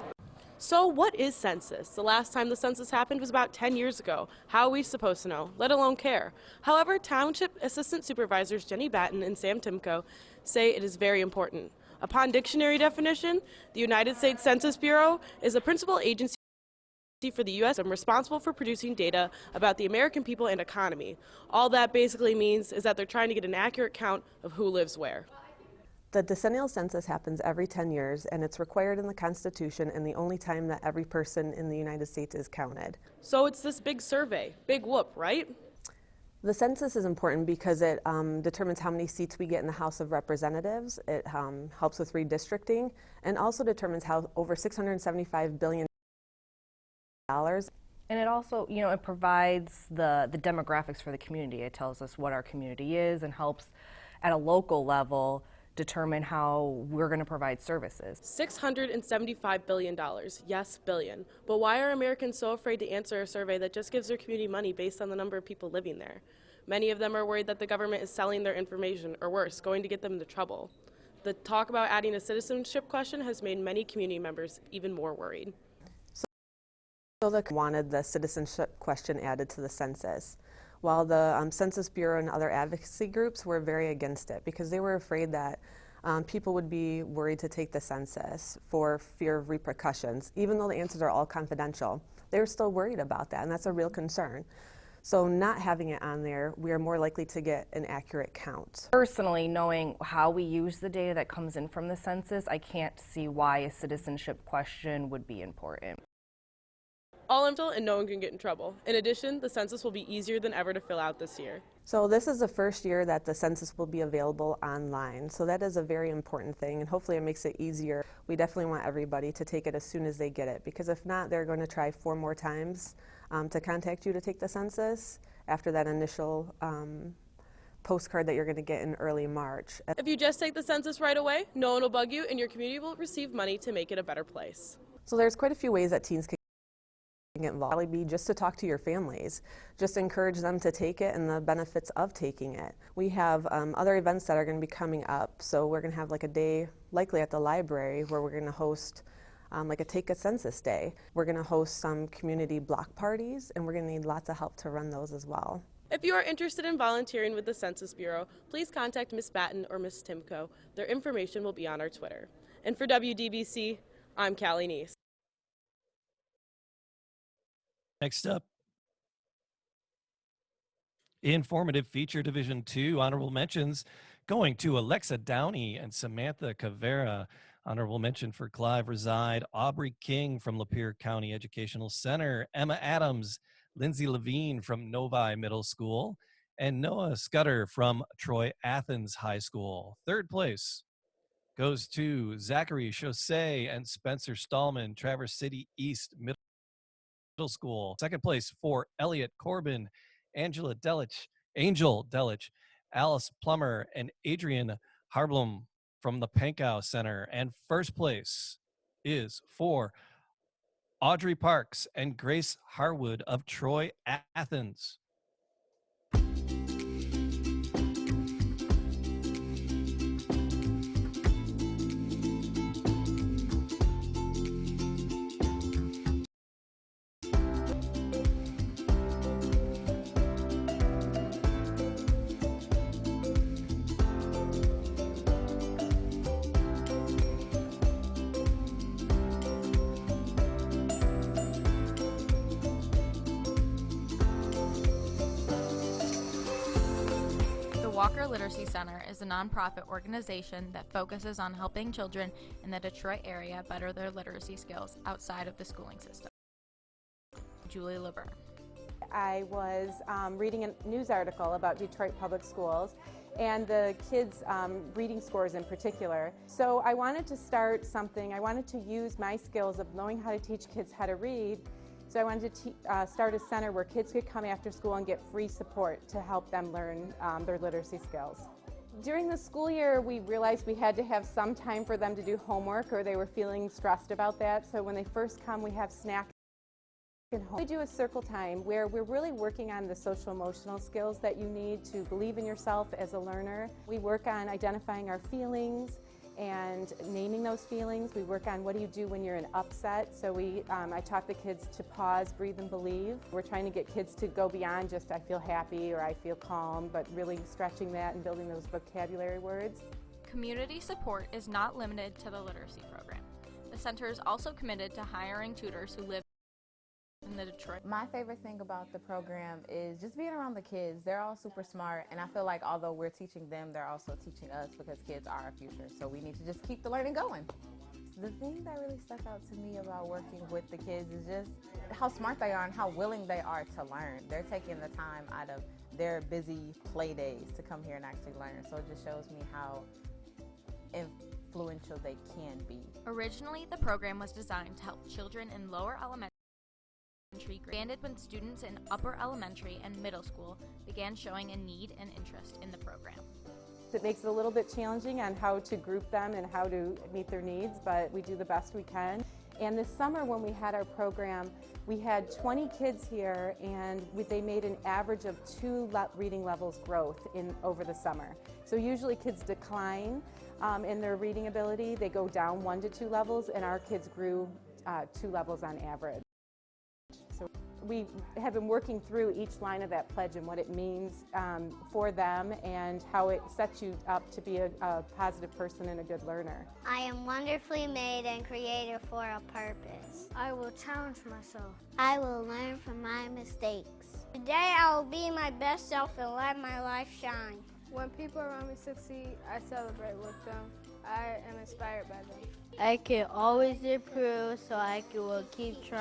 So what is census? The last time the census happened was about 10 years ago. How are we supposed to know, let alone care? However, Township Assistant Supervisors Jenny Batten and Sam Timko say it is very important. Upon dictionary definition, the United States Census Bureau is a principal agency for the U.S. and responsible for producing data about the American people and economy. All that basically means is that they're trying to get an accurate count of who lives where. The decennial census happens every 10 years, and it's required in the Constitution and the only time that every person in the United States is counted. So it's this big survey, big whoop, right? The census is important because it determines how many seats we get in the House of Representatives. It helps with redistricting, and also determines how over $675 billion And it also, it provides the demographics for the community. It tells us what our community is and helps at a local level determine how we're going to provide services. $675 billion, yes, billion. But why are Americans so afraid to answer a survey that just gives their community money based on the number of people living there? Many of them are worried that the government is selling their information, or worse, going to get them into trouble. The talk about adding a citizenship question has made many community members even more worried. So they wanted the citizenship question added to the census, while the Census Bureau and other advocacy groups were very against it because they were afraid that people would be worried to take the census for fear of repercussions. Even though the answers are all confidential, they were still worried about that, and that's a real concern. So not having it on there, we are more likely to get an accurate count. Personally, knowing how we use the data that comes in from the census, I can't see why a citizenship question would be important. All info and no one can get in trouble. In addition, the census will be easier than ever to fill out this year. So this is the first year that the census will be available online. So that is a very important thing, and hopefully it makes it easier. We definitely want everybody to take it as soon as they get it, because if not, they're going to try 4 more times to contact you to take the census after that initial postcard that you're going to get in early March. If you just take the census right away, no one will bug you and your community will receive money to make it a better place. So there's quite a few ways that teens can get involved. Probably be just to talk to your families, just encourage them to take it and the benefits of taking it. We have other events that are going to be coming up, so we're going to have like a day likely at the library where we're going to host like a Take a Census Day. We're going to host some community block parties, and we're going to need lots of help to run those as well. If you are interested in volunteering with the Census Bureau, please contact Ms. Batten or Ms. Timko. Their information will be on our Twitter. And for WDBC, I'm Callie Neese. Next up, Informative Feature Division 2 honorable mentions going to Alexa Downey and Samantha Cavera. Honorable mention for Clive Reside, Aubrey King from Lapeer County Educational Center, Emma Adams, Lindsay Levine from Novi Middle School, and Noah Scudder from Troy Athens High School. Third place goes to Zachary Chaussee and Spencer Stallman, Traverse City East Middle School. Second place for Elliot Corbin, Angel Delich, Alice Plummer, and Adrian Harblum from the Pankow Center. And first place is for Audrey Parks and Grace Harwood of Troy Athens. Walker Literacy Center is a nonprofit organization that focuses on helping children in the Detroit area better their literacy skills outside of the schooling system. Julie LeBur. I was reading a news article about Detroit Public Schools and the kids' reading scores in particular. So I wanted to start something. I wanted to use my skills of knowing how to teach kids how to read. So I wanted to start a center where kids could come after school and get free support to help them learn their literacy skills. During the school year, we realized we had to have some time for them to do homework, or they were feeling stressed about that. So when they first come, we have snacks at home. We do a circle time where we're really working on the social emotional skills that you need to believe in yourself as a learner. We work on identifying our feelings and naming those feelings. We work on what do you do when you're in upset. So I taught the kids to pause, breathe, and believe. We're trying to get kids to go beyond just I feel happy or I feel calm, but really stretching that and building those vocabulary words. Community support is not limited to the literacy program. The center is also committed to hiring tutors who live in the Detroit. My favorite thing about the program is just being around the kids. They're all super smart, and I feel like although we're teaching them, they're also teaching us because kids are our future. So we need to just keep the learning going. The thing that really stuck out to me about working with the kids is just how smart they are and how willing they are to learn. They're taking the time out of their busy play days to come here and actually learn. So it just shows me how influential they can be. Originally, the program was designed to help children in lower elementary elementary grade expanded when students in upper elementary and middle school began showing a need and interest in the program. It makes it a little bit challenging on how to group them and how to meet their needs, but we do the best we can. And this summer when we had our program, we had 20 kids here, and they made an average of 2 reading levels growth over the summer. So usually kids decline in their reading ability. They go down 1 to 2 levels, and our kids grew 2 levels on average. So we have been working through each line of that pledge and what it means for them and how it sets you up to be a positive person and a good learner. I am wonderfully made and created for a purpose. I will challenge myself. I will learn from my mistakes. Today I will be my best self and let my life shine. When people around me succeed, I celebrate with them. I am inspired by them. I can always improve, so I will keep trying.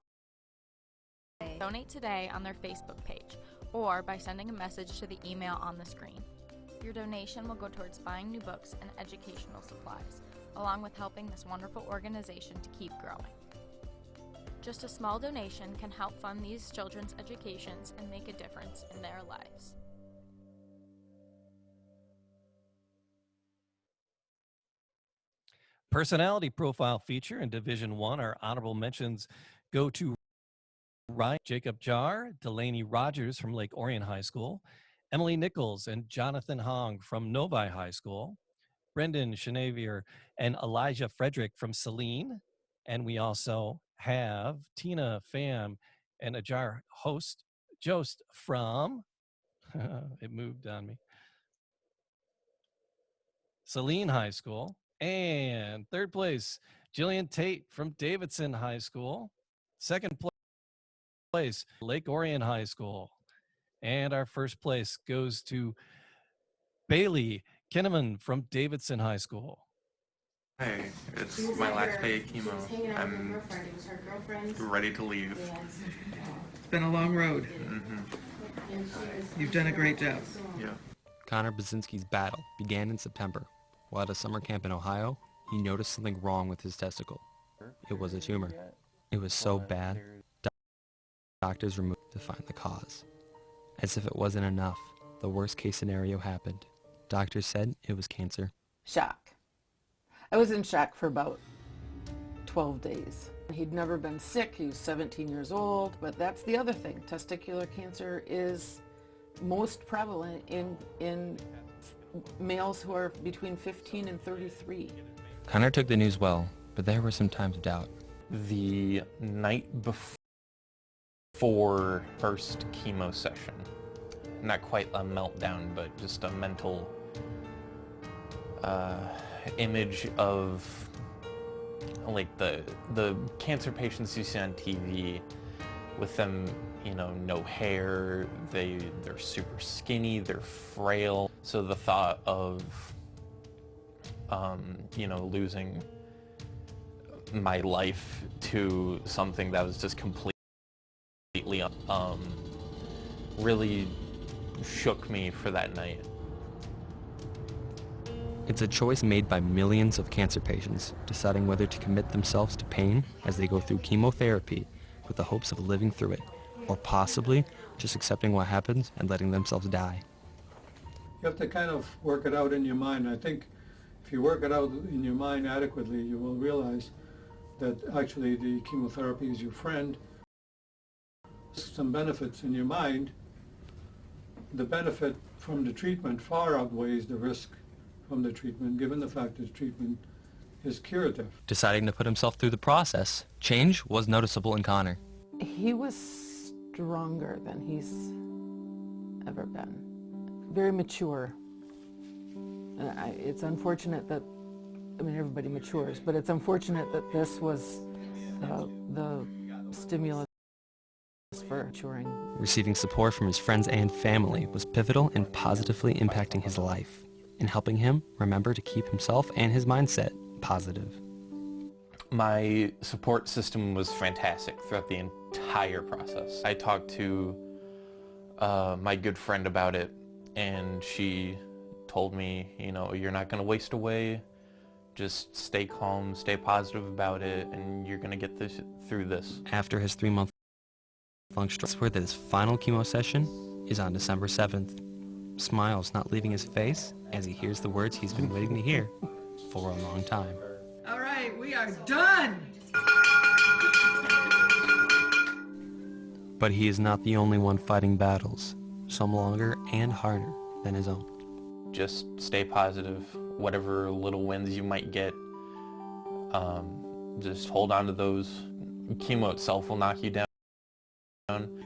Donate today on their Facebook page or by sending a message to the email on the screen. Your donation will go towards buying new books and educational supplies, along with helping this wonderful organization to keep growing. Just a small donation can help fund these children's educations and make a difference in their lives. Personality profile feature in Division 1, our honorable mentions go to Ryan Jacob Jar, Delaney Rogers from Lake Orion High School, Emily Nichols and Jonathan Hong from Novi High School, Brendan Chenavier and Elijah Frederick from Saline, and we also have Tina Pham and Ajar Jost from, it moved on me, Saline High School, and third place, Jillian Tate from Davidson High School, second place, Lake Orion High School. And our first place goes to Bailey Kinnaman from Davidson High School. Hey, it's my last day of chemo. I'm ready to leave. It's been a long road. You've done a great job. Yeah. Connor Basinski's battle began in September. While at a summer camp in Ohio, he noticed something wrong with his testicle. It was a tumor. It was so bad, doctors removed it to find the cause. As if it wasn't enough, the worst case scenario happened. Doctors said it was cancer. Shock. I was in shock for about 12 days. He'd never been sick. He was 17 years old, but that's the other thing. Testicular cancer is most prevalent in males who are between 15 and 33. Connor took the news well, but there were some times of doubt. The night before first chemo session, not quite a meltdown, but just a mental image of like the cancer patients you see on TV with them, you know, no hair, they're super skinny, they're frail. So the thought of you know, losing my life to something that was just completely really shook me for that night. It's a choice made by millions of cancer patients, deciding whether to commit themselves to pain as they go through chemotherapy with the hopes of living through it, or possibly just accepting what happens and letting themselves die. You have to kind of work it out in your mind. I think if you work it out in your mind adequately, you will realize that actually the chemotherapy is your friend. Some benefits in your mind. The benefit from the treatment far outweighs the risk from the treatment, given the fact that treatment is curative. Deciding to put himself through the process, change was noticeable in Connor. He was stronger than he's ever been. Very mature. It's unfortunate that, I mean, everybody matures, but it's unfortunate that this was the stimulus for maturing. Receiving support from his friends and family was pivotal in positively impacting his life and helping him remember to keep himself and his mindset positive. My support system was fantastic throughout the entire process. I talked to my good friend about it, and she told me, you know, you're not going to waste away. Just stay calm, stay positive about it, and you're going to get through this. After his 3-month Swear that his final chemo session is on December 7th. Smiles not leaving his face as he hears the words he's been waiting to hear for a long time. All right, we are done. But he is not the only one fighting battles, some longer and harder than his own. Just stay positive, whatever little wins you might get. Just hold on to those. Chemo itself will knock you down.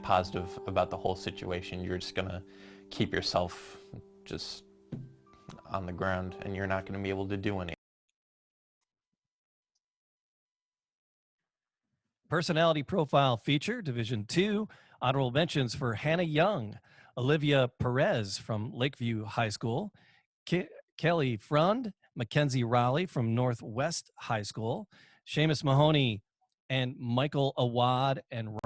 Positive about the whole situation. You're just gonna keep yourself just on the ground and you're not gonna be able to do anything. Personality Profile Feature, Division 2. Honorable mentions for Hannah Young, Olivia Perez from Lakeview High School, Kelly Frund, Mackenzie Raleigh from Northwest High School, Seamus Mahoney and Michael Awad and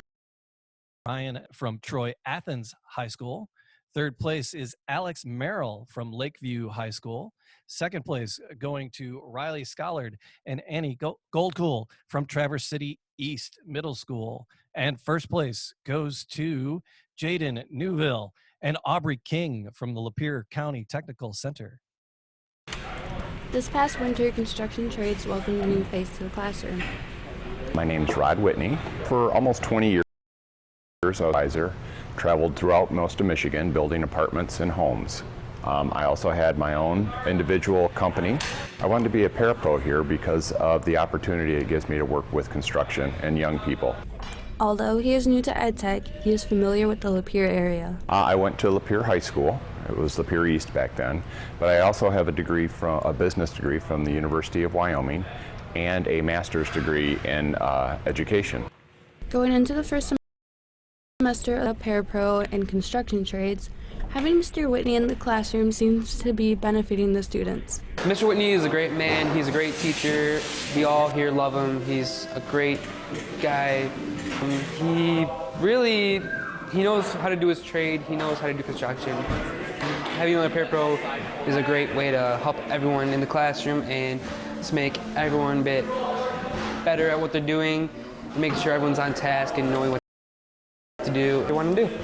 Ryan from Troy Athens High School. Third place is Alex Merrill from Lakeview High School. Second place going to Riley Schollard and Annie Goldcool from Traverse City East Middle School. And first place goes to Jaden Newville and Aubrey King from the Lapeer County Technical Center. This past winter, construction trades welcomed a new face to the classroom. My name's Rod Whitney. For almost 20 years, I was an advisor, traveled throughout most of Michigan building apartments and homes. I also had my own individual company. I wanted to be a parapro here because of the opportunity it gives me to work with construction and young people. Although he is new to EdTech, he is familiar with the Lapeer area. I went to Lapeer High School. It was Lapeer East back then. But I also have a business degree from the University of Wyoming and a master's degree in education. Going into the first semester of parapro and construction trades, having Mr. Whitney in the classroom seems to be benefiting the students. Mr. Whitney is a great man. He's a great teacher. We all here love him. He's a great guy. He knows how to do his trade. He knows how to do construction. Having him on a parapro is a great way to help everyone in the classroom and just make everyone a bit better at what they're doing, and make sure everyone's on task and knowing what to do, what they want to do.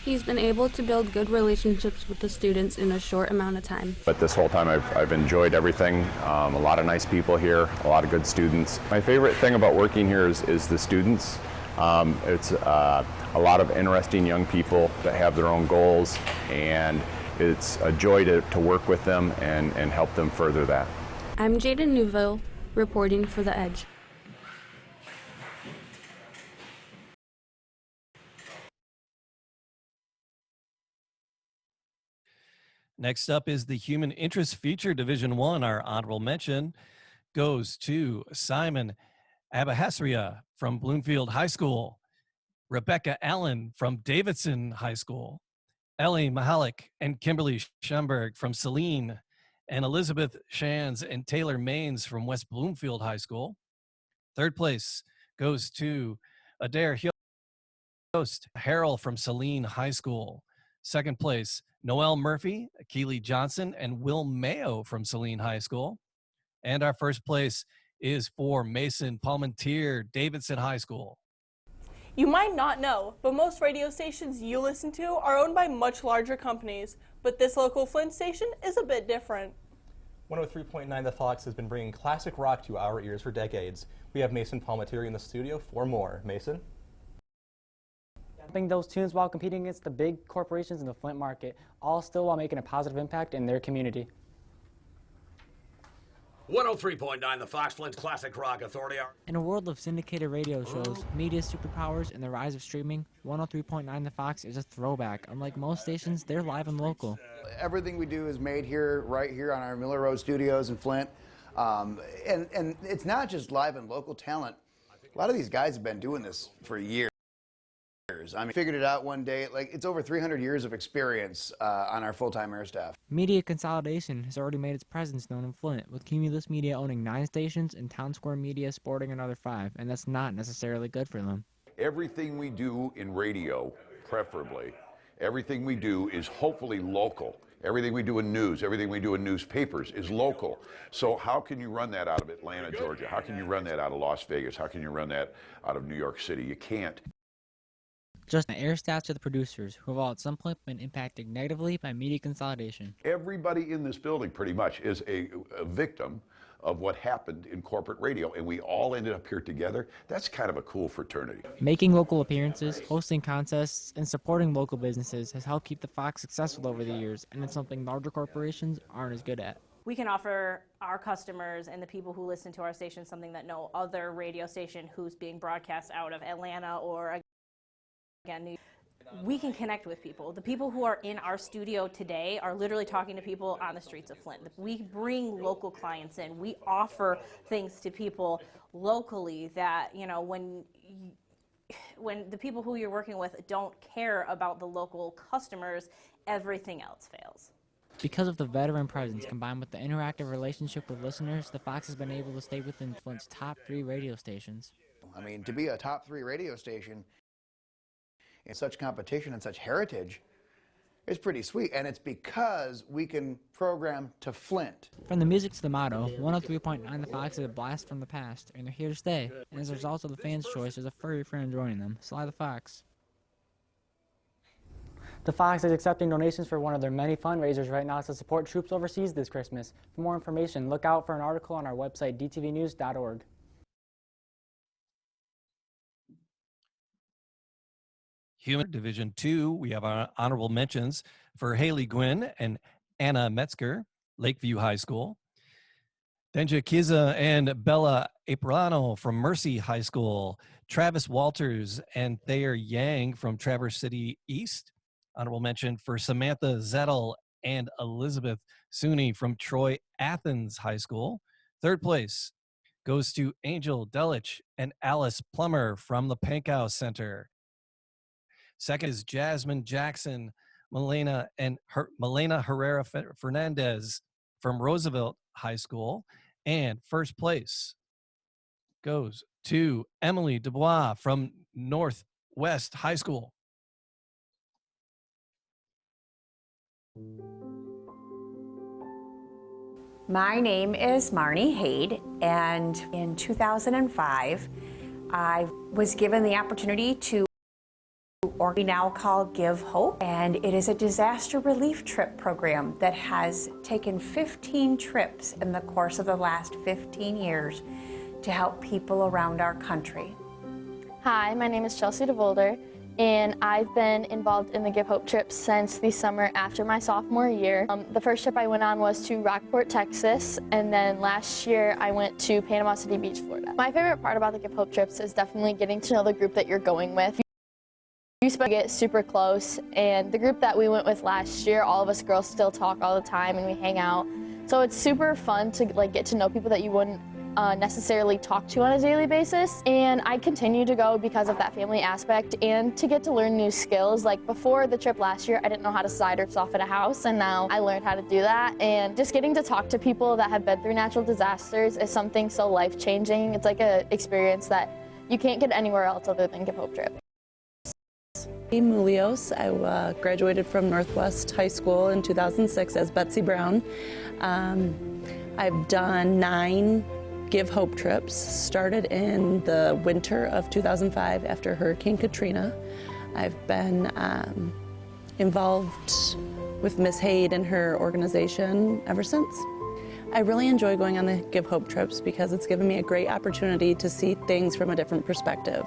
He's been able to build good relationships with the students in a short amount of time. But this whole time I've enjoyed everything. A lot of nice people here, a lot of good students. My favorite thing about working here is the students. It's a lot of interesting young people that have their own goals, and it's a joy to work with them and help them further that. I'm Jaden Newville, reporting for The Edge. Next up is the Human Interest Feature, Division 1. Our honorable mention goes to Simon Abahasria from Bloomfield High School, Rebecca Allen from Davidson High School, Ellie Mahalik and Kimberly Schemberg from Saline, and Elizabeth Shands and Taylor Maines from West Bloomfield High School. Third place goes to Adair Host Harrell from Saline High School. Second place, Noel Murphy, Keely Johnson, and Will Mayo from Saline High School. And our first place is for Mason Palmentier, Davidson High School. You might not know, but most radio stations you listen to are owned by much larger companies, but this local Flint station is a bit different. 103.9 The Fox has been bringing classic rock to our ears for decades. We have Mason Palmentier in the studio for more. Mason? Dumping those tunes while competing against the big corporations in the Flint market, all still while making a positive impact in their community. 103.9 The Fox, Flint's classic rock authority. In a world of syndicated radio shows, media superpowers, and the rise of streaming, 103.9 The Fox is a throwback. Unlike most stations, they're live and local. Everything we do is made here, right here on our Miller Road studios in Flint. And it's not just live and local talent. A lot of these guys have been doing this for years. I mean, figured it out one day. Like, it's over 300 years of experience on our full-time air staff. Media consolidation has already made its presence known in Flint, with Cumulus Media owning 9 stations and Town Square Media sporting another 5, and that's not necessarily good for them. Everything we do in radio, preferably, everything we do is hopefully local. Everything we do in news, everything we do in newspapers is local. So how can you run that out of Atlanta, Georgia? How can you run that out of Las Vegas? How can you run that out of New York City? You can't. Just the air stats to the producers, who have all at some point been impacted negatively by media consolidation. Everybody in this building pretty much is a victim of what happened in corporate radio, and we all ended up here together. That's kind of a cool fraternity. Making local appearances, hosting contests, and supporting local businesses has helped keep the Fox successful over the years, and it's something larger corporations aren't as good at. We can offer our customers and the people who listen to our station something that no other radio station who's being broadcast out of Atlanta or again, New York. We can connect with people. The people who are in our studio today are literally talking to people on the streets of Flint. We bring local clients in. We offer things to people locally that, you know, when the people who you're working with don't care about the local customers, everything else fails. Because of the veteran presence combined with the interactive relationship with listeners, the Fox has been able to stay within Flint's top 3 radio stations. I mean, to be a top 3 radio station in such competition and such heritage is pretty sweet, and it's because we can program to Flint. From the music to the motto, 103.9 The Fox is a blast from the past, and they're here to stay. And as a result of the fans' choice, there's a furry friend joining them. Sly the Fox. The Fox is accepting donations for one of their many fundraisers right now to support troops overseas this Christmas. For more information, look out for an article on our website, dtvnews.org. Human Division 2, we have our honorable mentions for Haley Gwynn and Anna Metzger, Lakeview High School. Denja Kiza and Bella Aprano from Mercy High School. Travis Walters and Thayer Yang from Traverse City East. Honorable mention for Samantha Zettel and Elizabeth Suni from Troy Athens High School. Third place goes to Angel Delich and Alice Plummer from the Pankhouse Center. Second is Jasmine Jackson, Milena Herrera Fernandez from Roosevelt High School. And first place goes to Emily Dubois from Northwest High School. My name is Marnie Haid, and in 2005, I was given the opportunity to what we now call Give Hope, and it is a disaster relief trip program that has taken 15 trips in the course of the last 15 years to help people around our country. Hi, my name is Chelsea DeVolder, and I've been involved in the Give Hope trips since the summer after my sophomore year. The first trip I went on was to Rockport, Texas, and then last year I went to Panama City Beach, Florida. My favorite part about the Give Hope trips is definitely getting to know the group that you're going with. You get super close, and the group that we went with last year, all of us girls still talk all the time and we hang out. So it's super fun to get to know people that you wouldn't necessarily talk to on a daily basis. And I continue to go because of that family aspect and to get to learn new skills. Like before the trip last year, I didn't know how to side or soften a house, and now I learned how to do that. And just getting to talk to people that have been through natural disasters is something so life-changing. It's like an experience that you can't get anywhere else other than Give Hope Trip. Mulios. I graduated from Northwest High School in 2006 as Betsy Brown. I've done 9 Give Hope trips, started in the winter of 2005 after Hurricane Katrina. I've been involved with Miss Haid and her organization ever since. I really enjoy going on the Give Hope trips because it's given me a great opportunity to see things from a different perspective.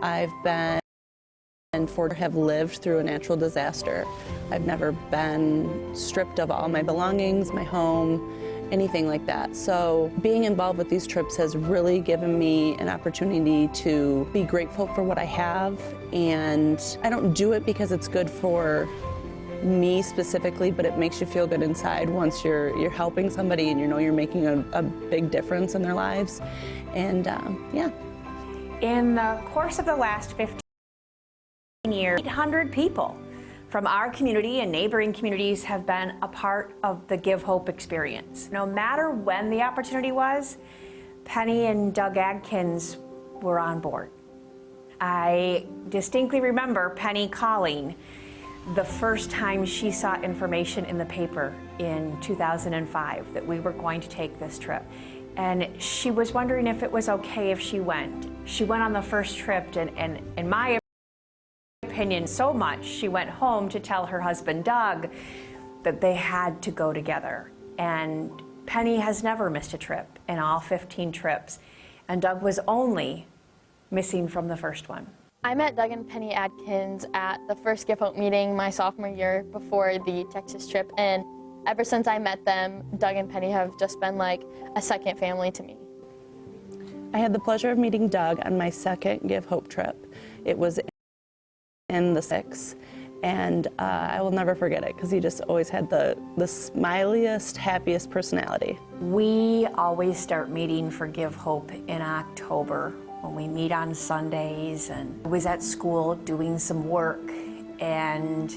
I've been and have lived through a natural disaster. I've never been stripped of all my belongings, my home, anything like that. So being involved with these trips has really given me an opportunity to be grateful for what I have. And I don't do it because it's good for me specifically, but it makes you feel good inside once you're helping somebody and you know you're making a big difference in their lives. And yeah. In the course of the last 15 years, 800 people from our community and neighboring communities have been a part of the Give Hope experience. No matter when the opportunity was, Penny and Doug Adkins were on board. I distinctly remember Penny calling the first time she saw information in the paper in 2005 that we were going to take this trip. And she was wondering if it was okay if she went. She went on the first trip, and in my opinion, opinion so much, she went home to tell her husband, Doug, that they had to go together. And Penny has never missed a trip in all 15 trips, and Doug was only missing from the first one. I met Doug and Penny Adkins at the first Give Hope meeting my sophomore year before the Texas trip, and ever since I met them, Doug and Penny have just been like a second family to me. I had the pleasure of meeting Doug on my second Give Hope trip. It was in the 6, and I will never forget it because he just always had the smiliest, happiest personality. We always start meeting for Give Hope in October when we meet on Sundays, and I was at school doing some work, and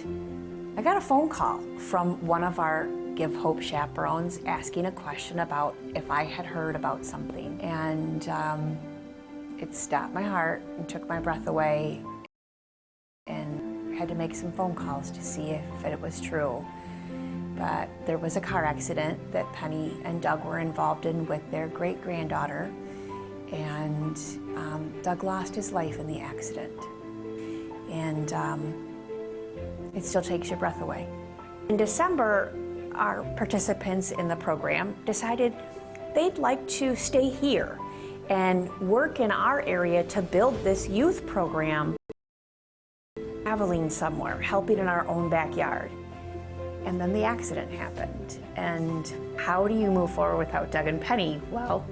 I got a phone call from one of our Give Hope chaperones asking a question about if I had heard about something, and it stopped my heart and took my breath away, and I had to make some phone calls to see if it was true. But there was a car accident that Penny and Doug were involved in with their great-granddaughter, and Doug lost his life in the accident, and it still takes your breath away. In December, our participants in the program decided they'd like to stay here and work in our area to build this youth program, traveling somewhere, helping in our own backyard. And then the accident happened. And how do you move forward without Doug and Penny? Well,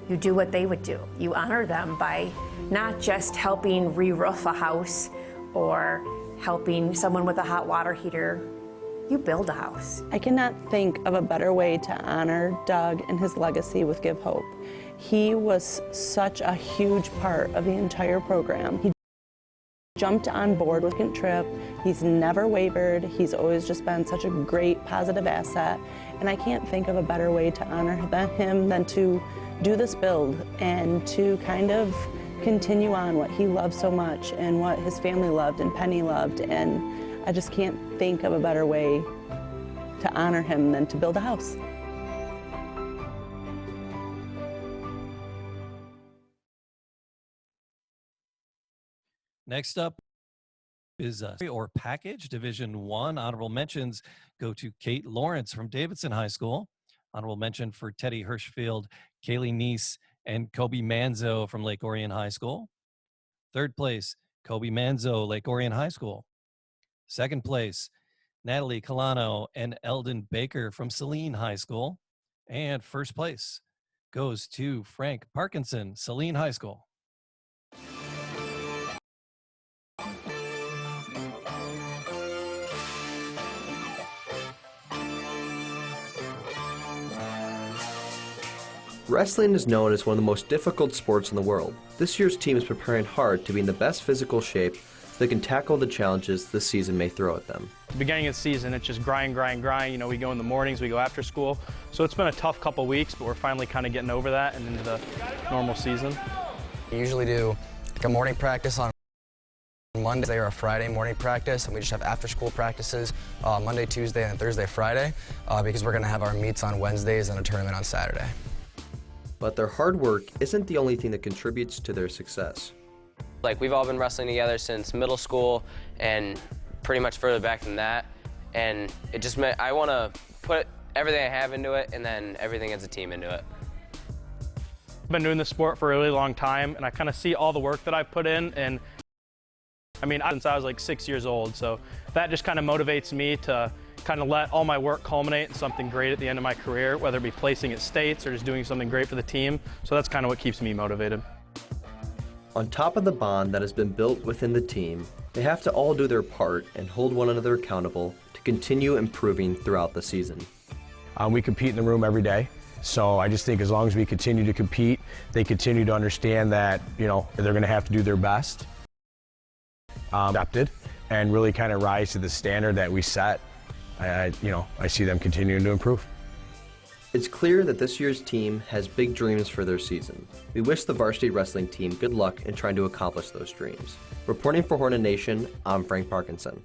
you do what they would do. You honor them by not just helping re-roof a house or helping someone with a hot water heater. You build a house. I cannot think of a better way to honor Doug and his legacy with Give Hope. He was such a huge part of the entire program. He jumped on board with the trip. He's never wavered. He's always just been such a great, positive asset. And I can't think of a better way to honor him than to do this build and to kind of continue on what he loved so much and what his family loved and Penny loved. And I just can't think of a better way to honor him than to build a house. Next up is or package Division 1. Honorable mentions go to Kate Lawrence from Davidson High School. Honorable mention for Teddy Hirschfield, Kaylee Neese, and Kobe Manzo from Lake Orion High School. Third place, Kobe Manzo, Lake Orion High School. Second place, Natalie Colano and Eldon Baker from Saline High School. And first place goes to Frank Parkinson, Saline High School. Wrestling is known as one of the most difficult sports in the world. This year's team is preparing hard to be in the best physical shape so they can tackle the challenges this season may throw at them. The beginning of the season, it's just grind, grind, grind. You know, we go in the mornings, we go after school. So it's been a tough couple weeks, but we're finally kind of getting over that and into the normal season. We usually do like a morning practice on Monday or a Friday morning practice, and we just have after-school practices Monday, Tuesday, and Thursday, Friday, because we're going to have our meets on Wednesdays and a tournament on Saturday. But their hard work isn't the only thing that contributes to their success. Like, we've all been wrestling together since middle school and pretty much further back than that, and it just meant I want to put everything I have into it and then everything as a team into it. I've been doing this sport for a really long time, and I kind of see all the work that I've put in, and I mean, since I was like 6 years old, so that just kind of motivates me to kind of let all my work culminate in something great at the end of my career, whether it be placing at states or just doing something great for the team. So that's kind of what keeps me motivated. On top of the bond that has been built within the team, they have to all do their part and hold one another accountable to continue improving throughout the season. We compete in the room every day. So I just think as long as we continue to compete, they continue to understand that, you know, they're going to have to do their best, adapted, and really kind of rise to the standard that we set. I see them continuing to improve. It's clear that this year's team has big dreams for their season. We wish the varsity wrestling team good luck in trying to accomplish those dreams. Reporting for Hornet Nation, I'm Frank Parkinson.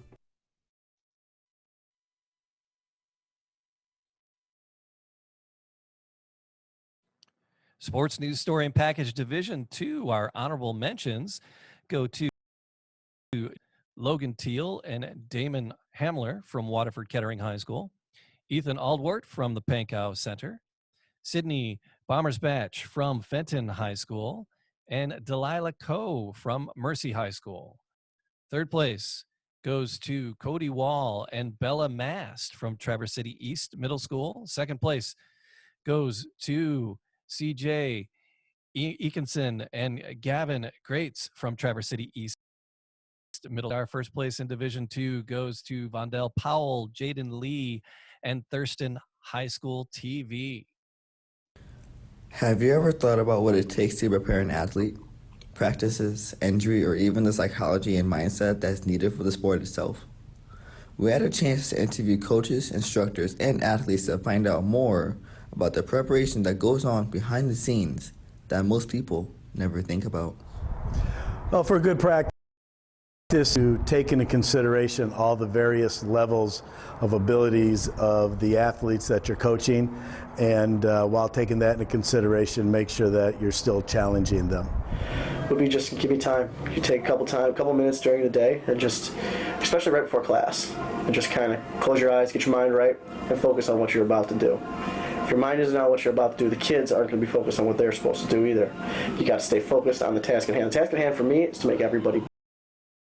Sports news story and package Division 2. Our honorable mentions go to Logan Teal and Damon Hamler from Waterford Kettering High School, Ethan Aldwart from the Pankow Center, Sydney Bommersbach from Fenton High School, and Delilah Coe from Mercy High School. Third place goes to Cody Wall and Bella Mast from Traverse City East Middle School. Second place goes to CJ Eakinson and Gavin Greats from Traverse City East Middle. Our first place in Division II goes to Vondell Powell, Jaden Lee, and Thurston High School TV. Have you ever thought about what it takes to prepare an athlete? Practices, injury, or even the psychology and mindset that's needed for the sport itself? We had a chance to interview coaches, instructors, and athletes to find out more about the preparation that goes on behind the scenes that most people never think about. Well, for a good practice, to take into consideration all the various levels of abilities of the athletes that you're coaching, and while taking that into consideration, make sure that you're still challenging them. Would be just give me time. You take a couple minutes during the day, and just, especially right before class, and just kind of close your eyes, get your mind right, and focus on what you're about to do. If your mind isn't on what you're about to do, the kids aren't going to be focused on what they're supposed to do either. You got to stay focused on the task at hand. The task at hand for me is to make everybody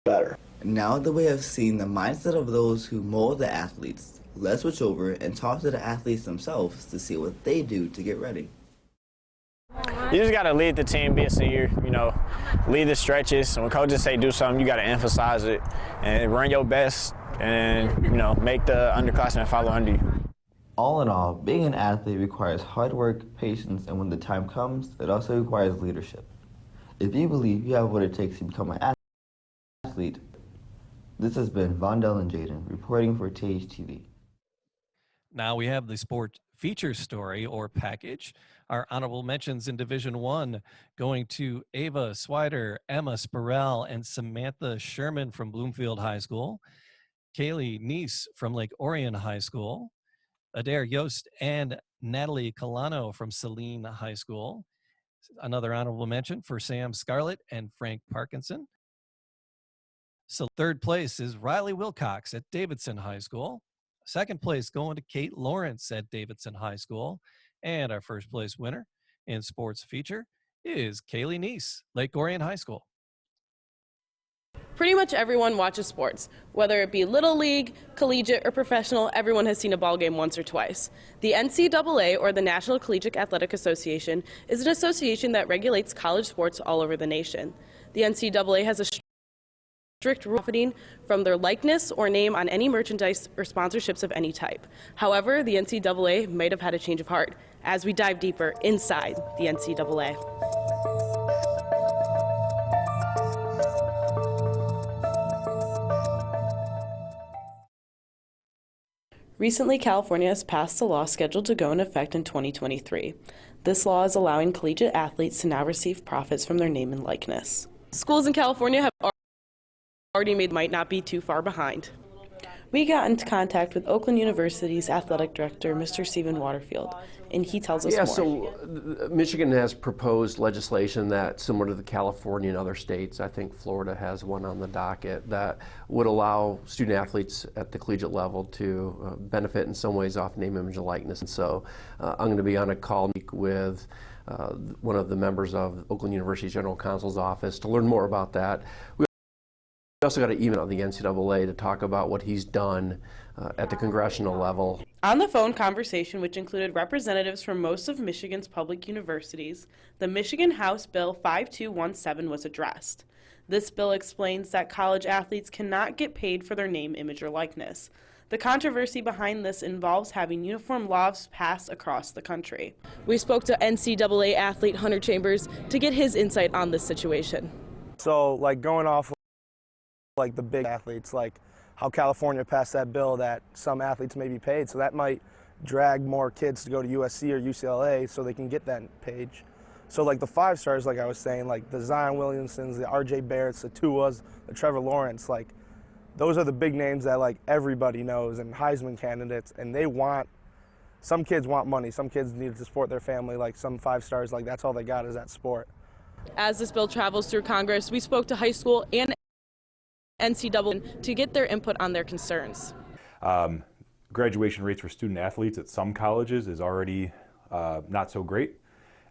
better. Now the way of seeing the mindset of those who mold the athletes, let's switch over and talk to the athletes themselves to see what they do to get ready. You just got to lead the team, be a senior, lead the stretches. When coaches say do something, you got to emphasize it and run your best and, make the underclassmen follow under you. All in all, being an athlete requires hard work, patience, and when the time comes, it also requires leadership. If you believe you have what it takes to become an athlete, this has been Vondell and Jaden reporting for THTV. Now we have the sport feature story or package. Our honorable mentions in Division I going to Ava Swider, Emma Spurrell, and Samantha Sherman from Bloomfield High School, Kaylee Neese from Lake Orion High School, Adair Yost and Natalie Colano from Saline High School. Another honorable mention for Sam Scarlett and Frank Parkinson. So third place is Riley Wilcox at Davidson High School. Second place going to Kate Lawrence at Davidson High School. And our first place winner in sports feature is Kaylee Neese, Lake Orion High School. Pretty much everyone watches sports. Whether it be Little League, collegiate, or professional, everyone has seen a ball game once or twice. The NCAA, or the National Collegiate Athletic Association, is an association that regulates college sports all over the nation. The NCAA has a strict rule profiting from their likeness or name on any merchandise or sponsorships of any type. However, the NCAA might have had a change of heart as we dive deeper inside the NCAA. Recently, California has passed a law scheduled to go into effect in 2023. This law is allowing collegiate athletes to now receive profits from their name and likeness. Schools in California have already made might not be too far behind. We got into contact with Oakland University's athletic director, Mr. Stephen Waterfield, and he tells us more. So Michigan has proposed legislation that's similar to the California and other states. I think Florida has one on the docket that would allow student athletes at the collegiate level to benefit in some ways off name, image, and likeness. And so I'm going to be on a call with one of the members of Oakland University's General Counsel's office to learn more about that. We also got an email of the NCAA to talk about what he's done at the congressional level. On the phone conversation, which included representatives from most of Michigan's public universities, the Michigan House Bill 5217 was addressed. This bill explains that college athletes cannot get paid for their name, image, or likeness. The controversy behind this involves having uniform laws passed across the country. We spoke to NCAA athlete Hunter Chambers to get his insight on this situation. So, going off the big athletes, how California passed that bill that some athletes may be paid, so that might drag more kids to go to USC or UCLA so they can get that page. So the 5 stars, like I was saying, the Zion Williamsons, the RJ Barretts, the Tuas, the Trevor Lawrence, those are the big names that everybody knows and Heisman candidates, and some kids want money, some kids need to support their family, some 5 stars, that's all they got is that sport. As this bill travels through Congress, we spoke to high school and NCAA to get their input on their concerns. Graduation rates for student athletes at some colleges is already not so great.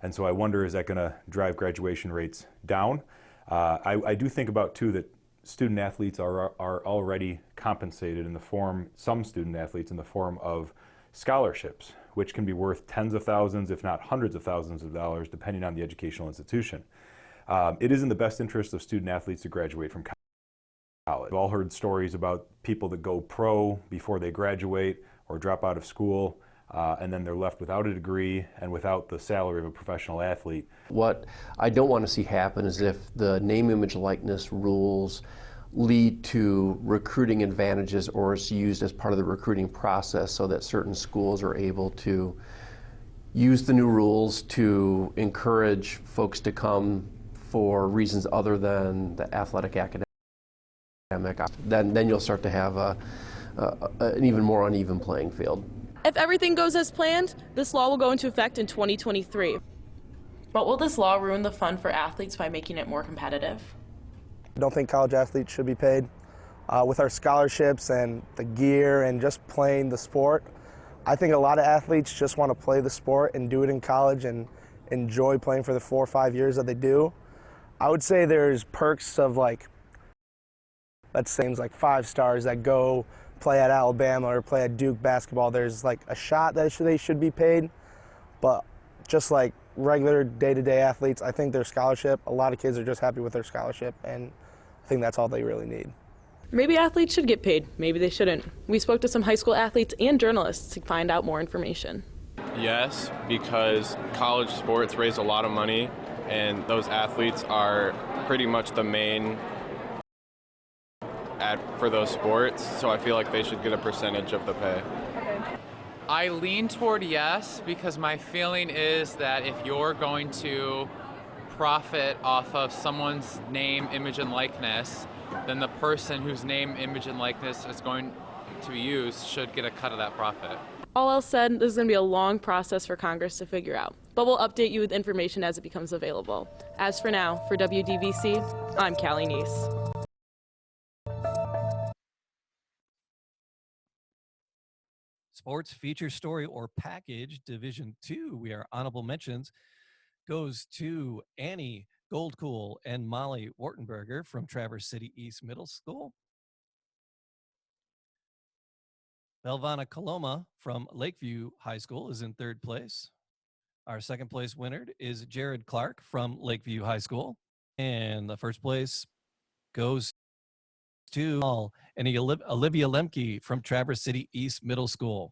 And so I wonder, is that going to drive graduation rates down? I do think about, too, that student athletes are already compensated in the form, some student athletes in the form of scholarships, which can be worth tens of thousands, if not hundreds of thousands of dollars, depending on the educational institution. It is in the best interest of student athletes to graduate from college. We've all heard stories about people that go pro before they graduate or drop out of school, and then they're left without a degree and without the salary of a professional athlete. What I don't want to see happen is if the name, image, likeness rules lead to recruiting advantages or is used as part of the recruiting process so that certain schools are able to use the new rules to encourage folks to come for reasons other than the athletic academic, then you'll start to have an even more uneven playing field. If everything goes as planned, this law will go into effect in 2023. But will this law ruin the fun for athletes by making it more competitive? I don't think college athletes should be paid. With our scholarships and the gear and just playing the sport, I think a lot of athletes just want to play the sport and do it in college and enjoy playing for the 4 or 5 years that they do. I would say there's perks of, like, let's say like 5 stars that go play at Alabama or play at Duke basketball. There's like a shot that they should be paid, but just like regular day-to-day athletes, I think their scholarship, a lot of kids are just happy with their scholarship, and I think that's all they really need. Maybe athletes should get paid, maybe they shouldn't. We spoke to some high school athletes and journalists to find out more information. Yes, because college sports raise a lot of money, and those athletes are pretty much the main ad for those sports, so I feel like they should get a percentage of the pay. I lean toward yes, because my feeling is that if you're going to profit off of someone's name, image, and likeness, then the person whose name, image, and likeness is going to be used should get a cut of that profit. All else said, this is going to be a long process for Congress to figure out, but we'll update you with information as it becomes available. As for now, for WDVC, I'm Callie Neese. Sports feature story or package Division II, we are honorable mentions, goes to Annie Goldcool and Molly Wartenberger from Traverse City East Middle School. Belvana Coloma from Lakeview High School is in 3rd place. Our 2nd place winner is Jared Clark from Lakeview High School. And the 1st place goes to Olivia Lemke from Traverse City East Middle School.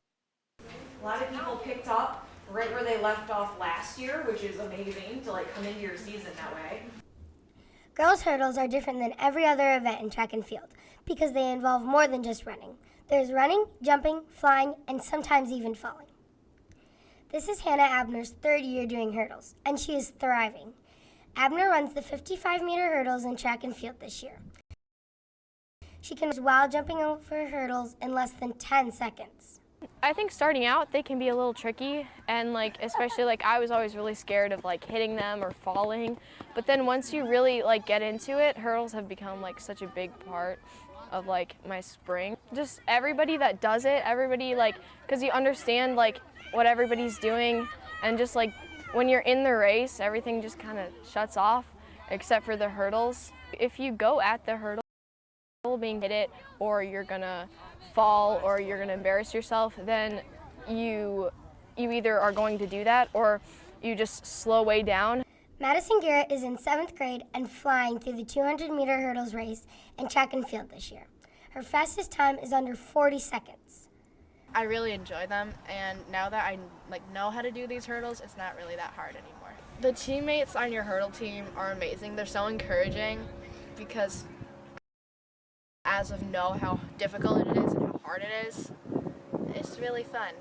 A lot of people picked up right where they left off last year, which is amazing to like come into your season that way. Girls' hurdles are different than every other event in track and field because they involve more than just running. There's running, jumping, flying, and sometimes even falling. This is Hannah Abner's 3rd year doing hurdles, and she is thriving. Abner runs the 55-meter hurdles in track and field this year. She can while jumping over hurdles in less than 10 seconds. I think starting out they can be a little tricky, and like especially like I was always really scared of like hitting them or falling, but then once you really like get into it, hurdles have become like such a big part of like my spring. Just everybody that does it, everybody like, because you understand like what everybody's doing, and just like when you're in the race, everything just kind of shuts off except for the hurdles. If you go at the hurdle being hit it, or you're gonna fall, or you're gonna embarrass yourself, then you either are going to do that or you just slow way down. Madison Garrett is in 7th grade and flying through the 200-meter hurdles race in track and field this year. Her fastest time is under 40 seconds. I really enjoy them, and now that I know how to do these hurdles, it's not really that hard anymore. The teammates on your hurdle team are amazing. They're so encouraging because as of know how difficult it is and how hard it is, it's really fun.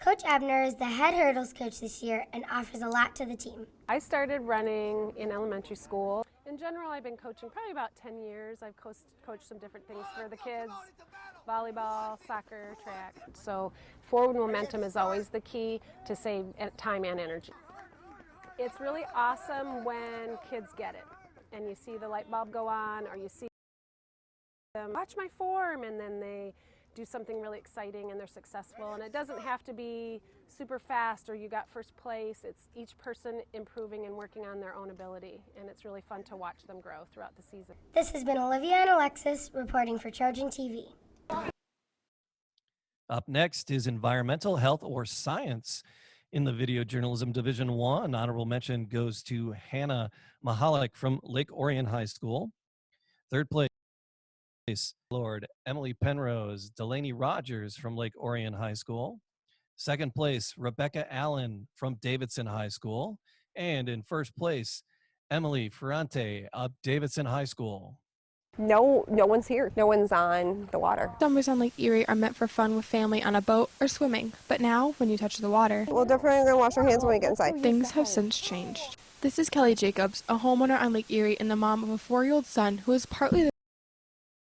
Coach Abner is the head hurdles coach this year and offers a lot to the team. I started running in elementary school. In general, I've been coaching probably about 10 years. I've coached some different things for the kids, volleyball, soccer, track. So forward momentum is always the key to save time and energy. It's really awesome when kids get it and you see the light bulb go on, or you see them, watch my form, and then they do something really exciting and they're successful. And it doesn't have to be super fast or you got first place. It's each person improving and working on their own ability, and it's really fun to watch them grow throughout the season. This has been Olivia and Alexis reporting for Trojan TV. Up next is environmental health or science. In the video journalism division 1, honorable mention goes to Hannah Mahalik from Lake Orion High School. Third place, Lord Emily Penrose, Delaney Rogers from Lake Orion High School. Second place, Rebecca Allen from Davidson High School. And in first place, Emily Ferrante of Davidson High School. No one's here. No one's on the water. Summers on Lake Erie are meant for fun with family on a boat or swimming, but now, when you touch the water, We're definitely going to wash our hands when we get inside. things have since changed. This is Kelly Jacobs, a homeowner on Lake Erie and the mom of a 4-year-old son who is partly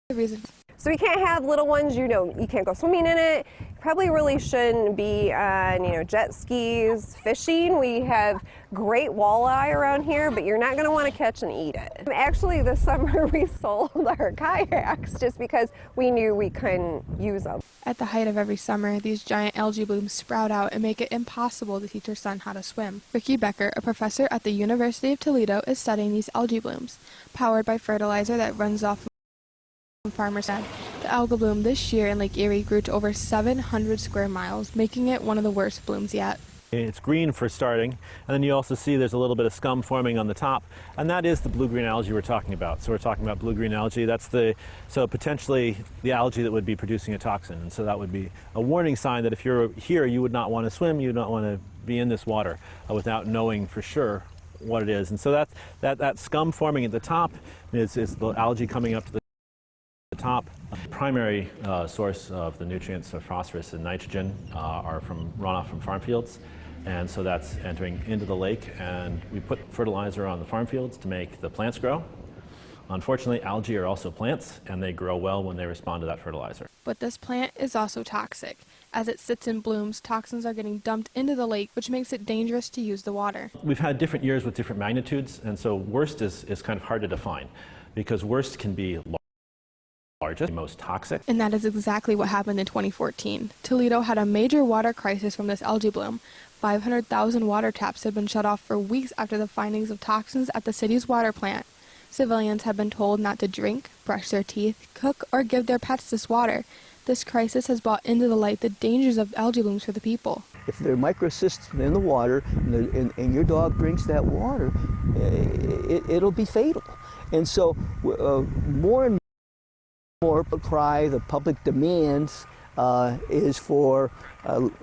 the reason. So we can't have little ones, you can't go swimming in it. Probably really shouldn't be on, jet skis, fishing. We have great walleye around here, but you're not going to want to catch and eat it. Actually, this summer we sold our kayaks just because we knew we couldn't use them. At the height of every summer, these giant algae blooms sprout out and make it impossible to teach her son how to swim. Ricky Becker, a professor at the University of Toledo, is studying these algae blooms, powered by fertilizer that runs off farmers said. The algae bloom this year in Lake Erie grew to over 700 square miles, making it one of the worst blooms yet. It's green for starting, and then you also see there's a little bit of scum forming on the top, and that is the blue-green algae we're talking about. So we're talking about blue-green algae. So potentially the algae that would be producing a toxin, and so that would be a warning sign that if you're here, you would not want to swim, you would not want to be in this water without knowing for sure what it is. And so that scum forming at the top is the algae coming up to the top. Primary source of the nutrients of phosphorus and nitrogen are from runoff from farm fields, and so that's entering into the lake, and we put fertilizer on the farm fields to make the plants grow. Unfortunately, algae are also plants, and they grow well when they respond to that fertilizer. But this plant is also toxic. As it sits in blooms, toxins are getting dumped into the lake, which makes it dangerous to use the water. We've had different years with different magnitudes, and so worst is kind of hard to define, because worst can be largest, most toxic. And that is exactly what happened in 2014. Toledo had a major water crisis from this algae bloom. 500,000 water taps had been shut off for weeks after the findings of toxins at the city's water plant. Civilians have been told not to drink, brush their teeth, cook, or give their pets this water. This crisis has brought into the light the dangers of algae blooms for the people. If there are microcysts in the water and your dog drinks that water, it'll be fatal. And so more and more cry, the public demands is for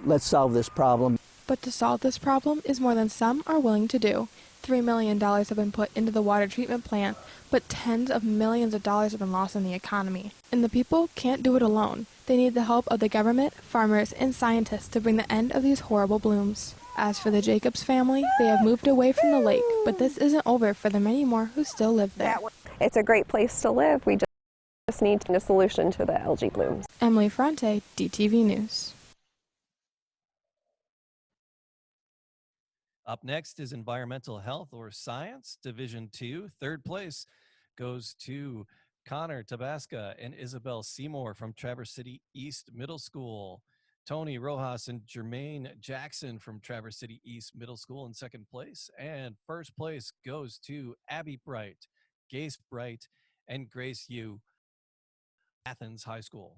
let's solve this problem. But to solve this problem is more than some are willing to do. $3 million have been put into the water treatment plant, but tens of millions of dollars have been lost in the economy. And the people can't do it alone. They need the help of the government, farmers, and scientists to bring the end of these horrible blooms. As for the Jacobs family, they have moved away from the lake, but this isn't over for the many more who still live there. It's a great place to live. We just need a solution to the algae blooms. Emily Ferrante, DTV News. Up next is environmental health or science, Division 2. Third place goes to Connor Tabasca and Isabel Seymour from Traverse City East Middle School. Tony Rojas and Jermaine Jackson from Traverse City East Middle School in second place. And first place goes to Abby Bright, Gace Bright, and Grace Yu, Athens High School.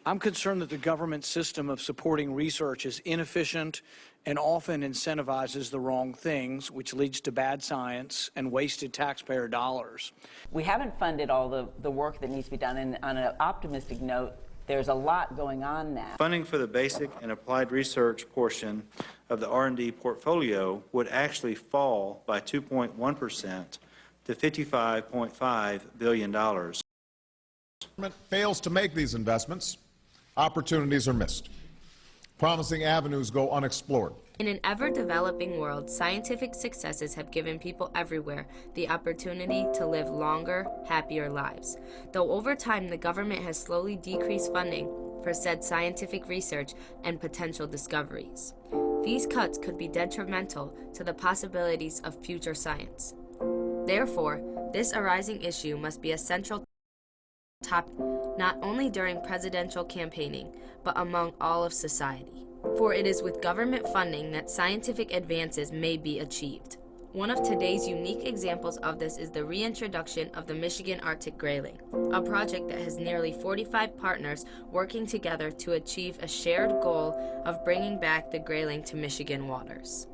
I'm concerned that the government system of supporting research is inefficient and often incentivizes the wrong things, which leads to bad science and wasted taxpayer dollars. We haven't funded all the work that needs to be done, and on an optimistic note, there's a lot going on now. Funding for the basic and applied research portion of the R&D portfolio would actually fall by 2.1% to $55.5 billion. Government fails to make these investments, opportunities are missed. Promising avenues go unexplored. In an ever-developing world, scientific successes have given people everywhere the opportunity to live longer, happier lives. Though over time the government has slowly decreased funding for said scientific research and potential discoveries. These cuts could be detrimental to the possibilities of future science. Therefore, this arising issue must be a central top not only during presidential campaigning, but among all of society. For it is with government funding that scientific advances may be achieved. One of today's unique examples of this is the reintroduction of the Michigan Arctic grayling, a project that has nearly 45 partners working together to achieve a shared goal of bringing back the grayling to Michigan waters.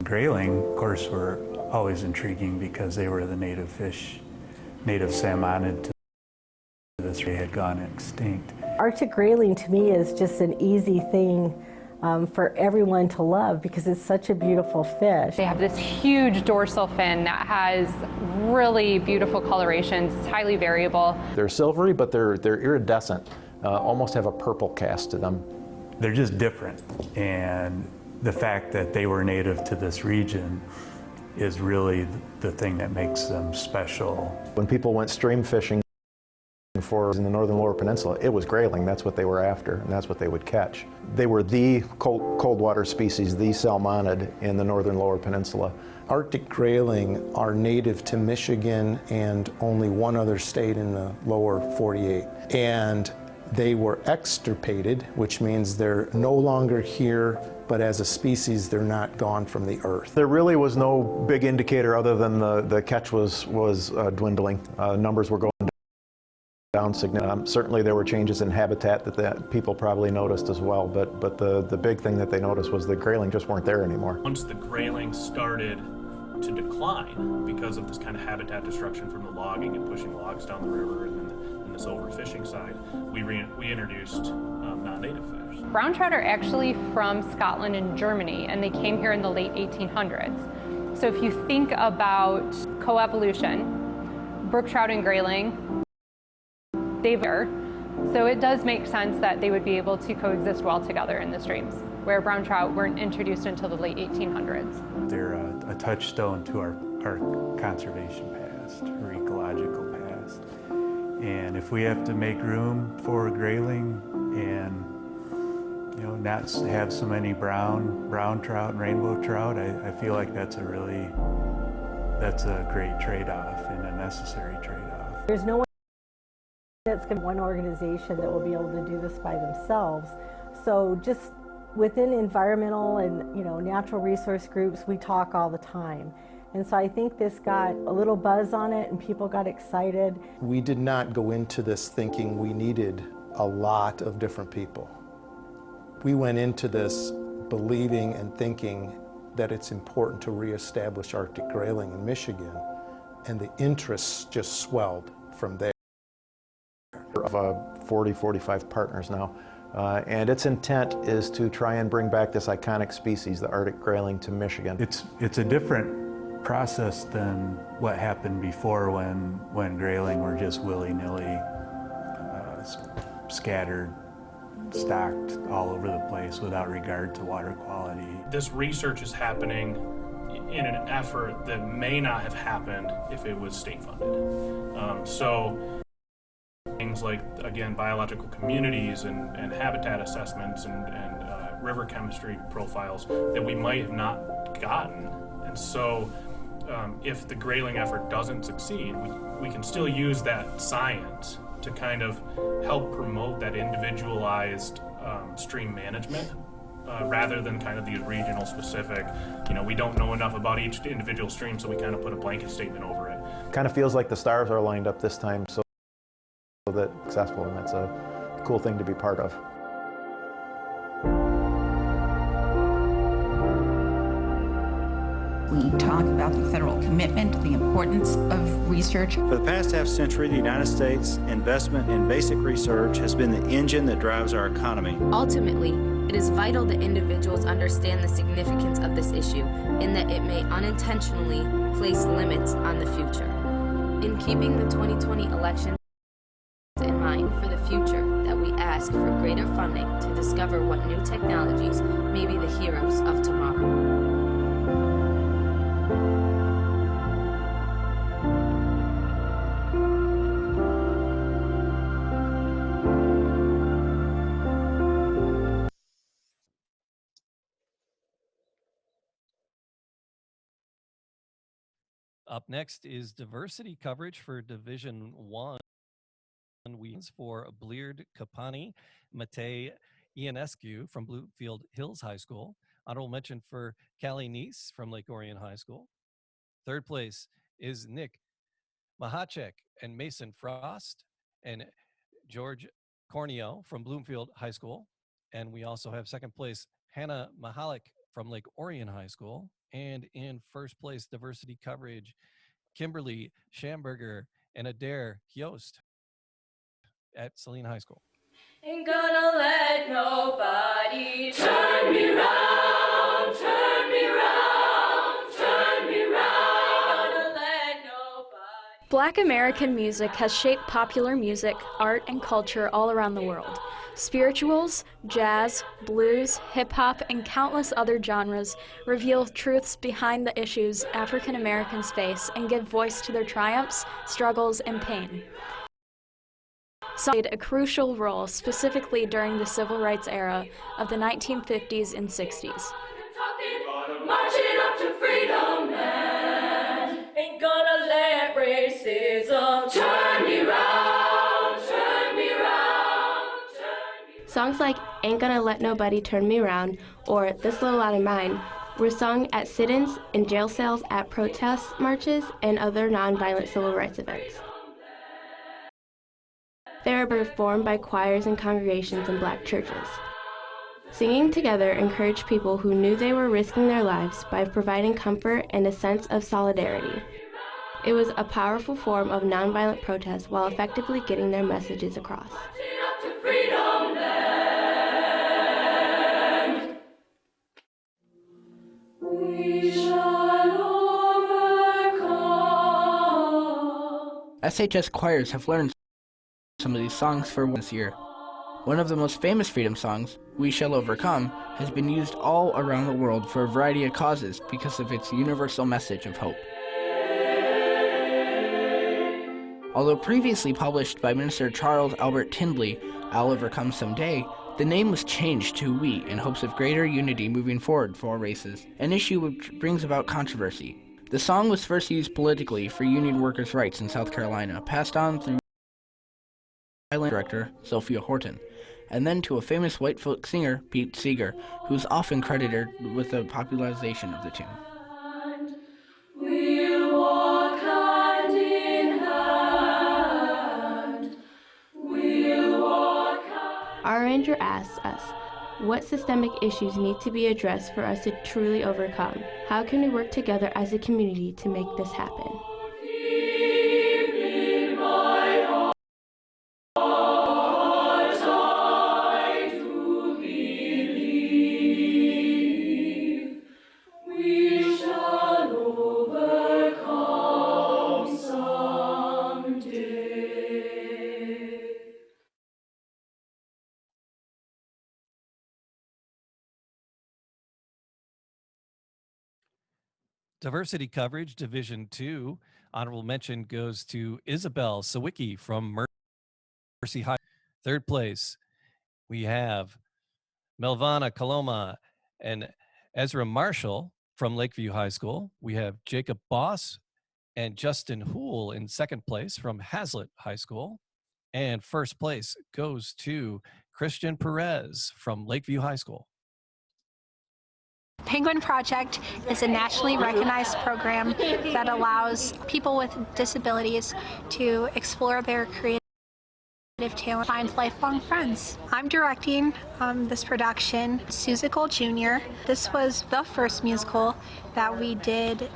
Grayling, of course, were always intriguing because they were the native fish, native salmonid to this. They had gone extinct. Arctic grayling to me is just an easy thing for everyone to love because it's such a beautiful fish. They have this huge dorsal fin that has really beautiful colorations. It's highly variable. They're silvery, but they're iridescent, almost have a purple cast to them. They're just different, and the fact that they were native to this region is really the thing that makes them special. When people went stream fishing in the northern lower peninsula, it was grayling. That's what they were after, and that's what they would catch. They were the cold water species, the salmonid in the northern lower peninsula. Arctic grayling are native to Michigan and only one other state in the lower 48. And they were extirpated, which means they're no longer here, but as a species, they're not gone from the earth. There really was no big indicator other than the catch was dwindling. Numbers were going down significantly. Certainly there were changes in habitat that people probably noticed as well, but the big thing that they noticed was the grayling just weren't there anymore. Once the grayling started to decline because of this kind of habitat destruction from the logging and pushing logs down the river and then this overfishing side, we introduced non-native fish. Brown trout are actually from Scotland and Germany, and they came here in the late 1800s. So if you think about coevolution, brook trout and grayling, so it does make sense that they would be able to coexist well together in the streams, where brown trout weren't introduced until the late 1800s. They're a touchstone to our conservation past, our ecological past. And if we have to make room for grayling and not have so many brown trout and rainbow trout, I feel like that's a great trade-off and a necessary trade-off. There's no that's going to be one organization that will be able to do this by themselves. So just within environmental and natural resource groups, we talk all the time. And so I think this got a little buzz on it and people got excited. We did not go into this thinking we needed a lot of different people. We went into this believing and thinking that it's important to reestablish Arctic grayling in Michigan, and the interests just swelled from there. Of 40, 45 partners now, and its intent is to try and bring back this iconic species, the Arctic grayling, to Michigan. It's a different process than what happened before when grayling were just willy-nilly scattered, stocked all over the place without regard to water quality. This research is happening in an effort that may not have happened if it was state funded. So things like, again, biological communities and habitat assessments and river chemistry profiles that we might have not gotten. And so if the grayling effort doesn't succeed, we can still use that science to kind of help promote that individualized stream management rather than kind of these regional specific, we don't know enough about each individual stream, so we kind of put a blanket statement over it. Kind of feels like the stars are lined up this time so that it's successful, and that's a cool thing to be part of. We talk about the federal commitment, the importance of research. For the past half century, the United States' investment in basic research has been the engine that drives our economy. Ultimately, it is vital that individuals understand the significance of this issue and that it may unintentionally place limits on the future. In keeping the 2020 election in mind for the future, that we ask for greater funding to discover what new technologies may be the heroes of tomorrow. Up next is diversity coverage for Division 1. For Bleard Kapani Mate Ionescu from Bluefield Hills High School. Honorable mention for Callie Neese from Lake Orion High School. Third place is Nick Mahacek and Mason Frost and George Corneo from Bloomfield High School. And we also have second place Hannah Mahalik from Lake Orion High School. And in first place, diversity coverage, Kimberly Schamberger and Adair Hyost at Saline High School. Ain't gonna let nobody turn me round, turn me round, turn me round. Ain't gonna let nobody. Black American music has shaped popular music, art, and culture all around the world. Spirituals, jazz, blues, hip-hop, and countless other genres reveal truths behind the issues African Americans face and give voice to their triumphs, struggles, and pain. Played a crucial role specifically during the civil rights era of the 1950s and 60s. Marching up to freedom land. Ain't gonna let racism turn me round, turn me round, turn me round. Songs like Ain't Gonna Let Nobody Turn Me Round or This Little Light of Mine were sung at sit-ins, in jail cells, at protest marches, and other nonviolent civil rights events. They are performed by choirs and congregations in black churches. Singing together encouraged people who knew they were risking their lives by providing comfort and a sense of solidarity. It was a powerful form of nonviolent protest while effectively getting their messages across. We shall overcome. SHS choirs have learned some of these songs for this year. One of the most famous freedom songs, We Shall Overcome, has been used all around the world for a variety of causes because of its universal message of hope. Although previously published by Minister Charles Albert Tindley, I'll Overcome Someday, the name was changed to We in hopes of greater unity moving forward for all races, an issue which brings about controversy. The song was first used politically for union workers' rights in South Carolina, passed on through director Sophia Horton, and then to a famous white folk singer, Pete Seeger, who is often credited with the popularization of the tune. We'll walk hand in hand. We'll walk hand. Our ranger asks us, what systemic issues need to be addressed for us to truly overcome? How can we work together as a community to make this happen? Diversity coverage, Division 2. Honorable mention goes to Isabel Sawicki from Mercy High. Third place, we have Melvana Coloma and Ezra Marshall from Lakeview High School. We have Jacob Boss and Justin Hool in second place from Hazlitt High School. And first place goes to Christian Perez from Lakeview High School. Penguin Project is a nationally recognized program that allows people with disabilities to explore their creative talent, find lifelong friends. I'm directing this production, Susical Jr. This was the first musical that we did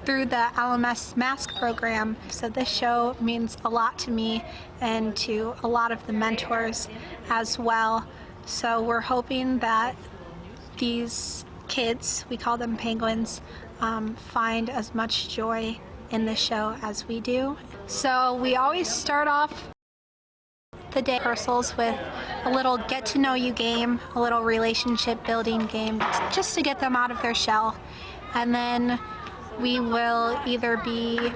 through the LMS Mask program. So this show means a lot to me and to a lot of the mentors as well. So we're hoping that these kids, we call them penguins, find as much joy in the show as we do. So we always start off the day rehearsals with a little get to know you game, a little relationship building game, just to get them out of their shell. And then we will either be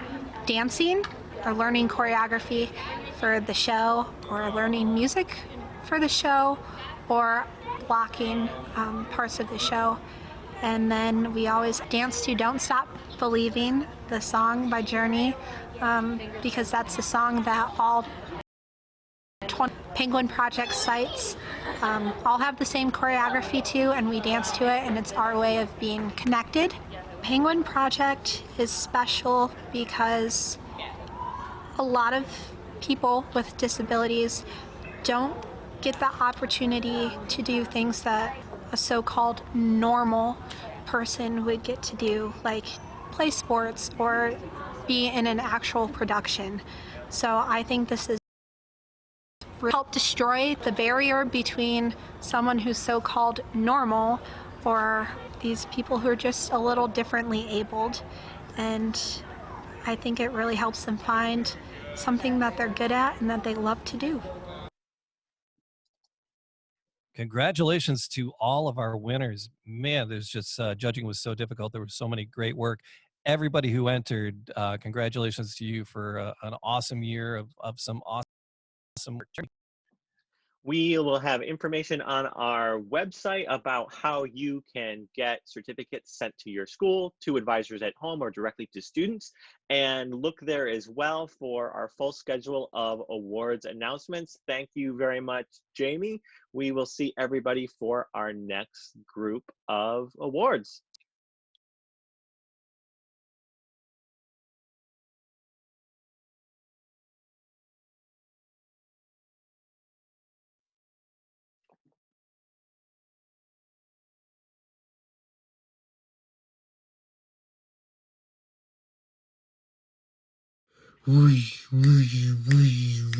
dancing or learning choreography for the show, or learning music for the show, or blocking parts of the show. And then we always dance to Don't Stop Believing, the song by Journey, because that's the song that all Penguin Project sites all have the same choreography too, and we dance to it, and it's our way of being connected. Penguin Project is special because a lot of people with disabilities don't get the opportunity to do things that a so-called normal person would get to do, like play sports or be in an actual production. So I think this is help destroy the barrier between someone who's so-called normal or these people who are just a little differently abled. And I think it really helps them find something that they're good at and that they love to do. Congratulations to all of our winners. Man, there's just judging was so difficult. There was so many great work. Everybody who entered, congratulations to you for an awesome year of some awesome work. We will have information on our website about how you can get certificates sent to your school, to advisors at home, or directly to students. And look there as well for our full schedule of awards announcements. Thank you very much, Jamie. We will see everybody for our next group of awards. Whoosh, whoosh, whoosh,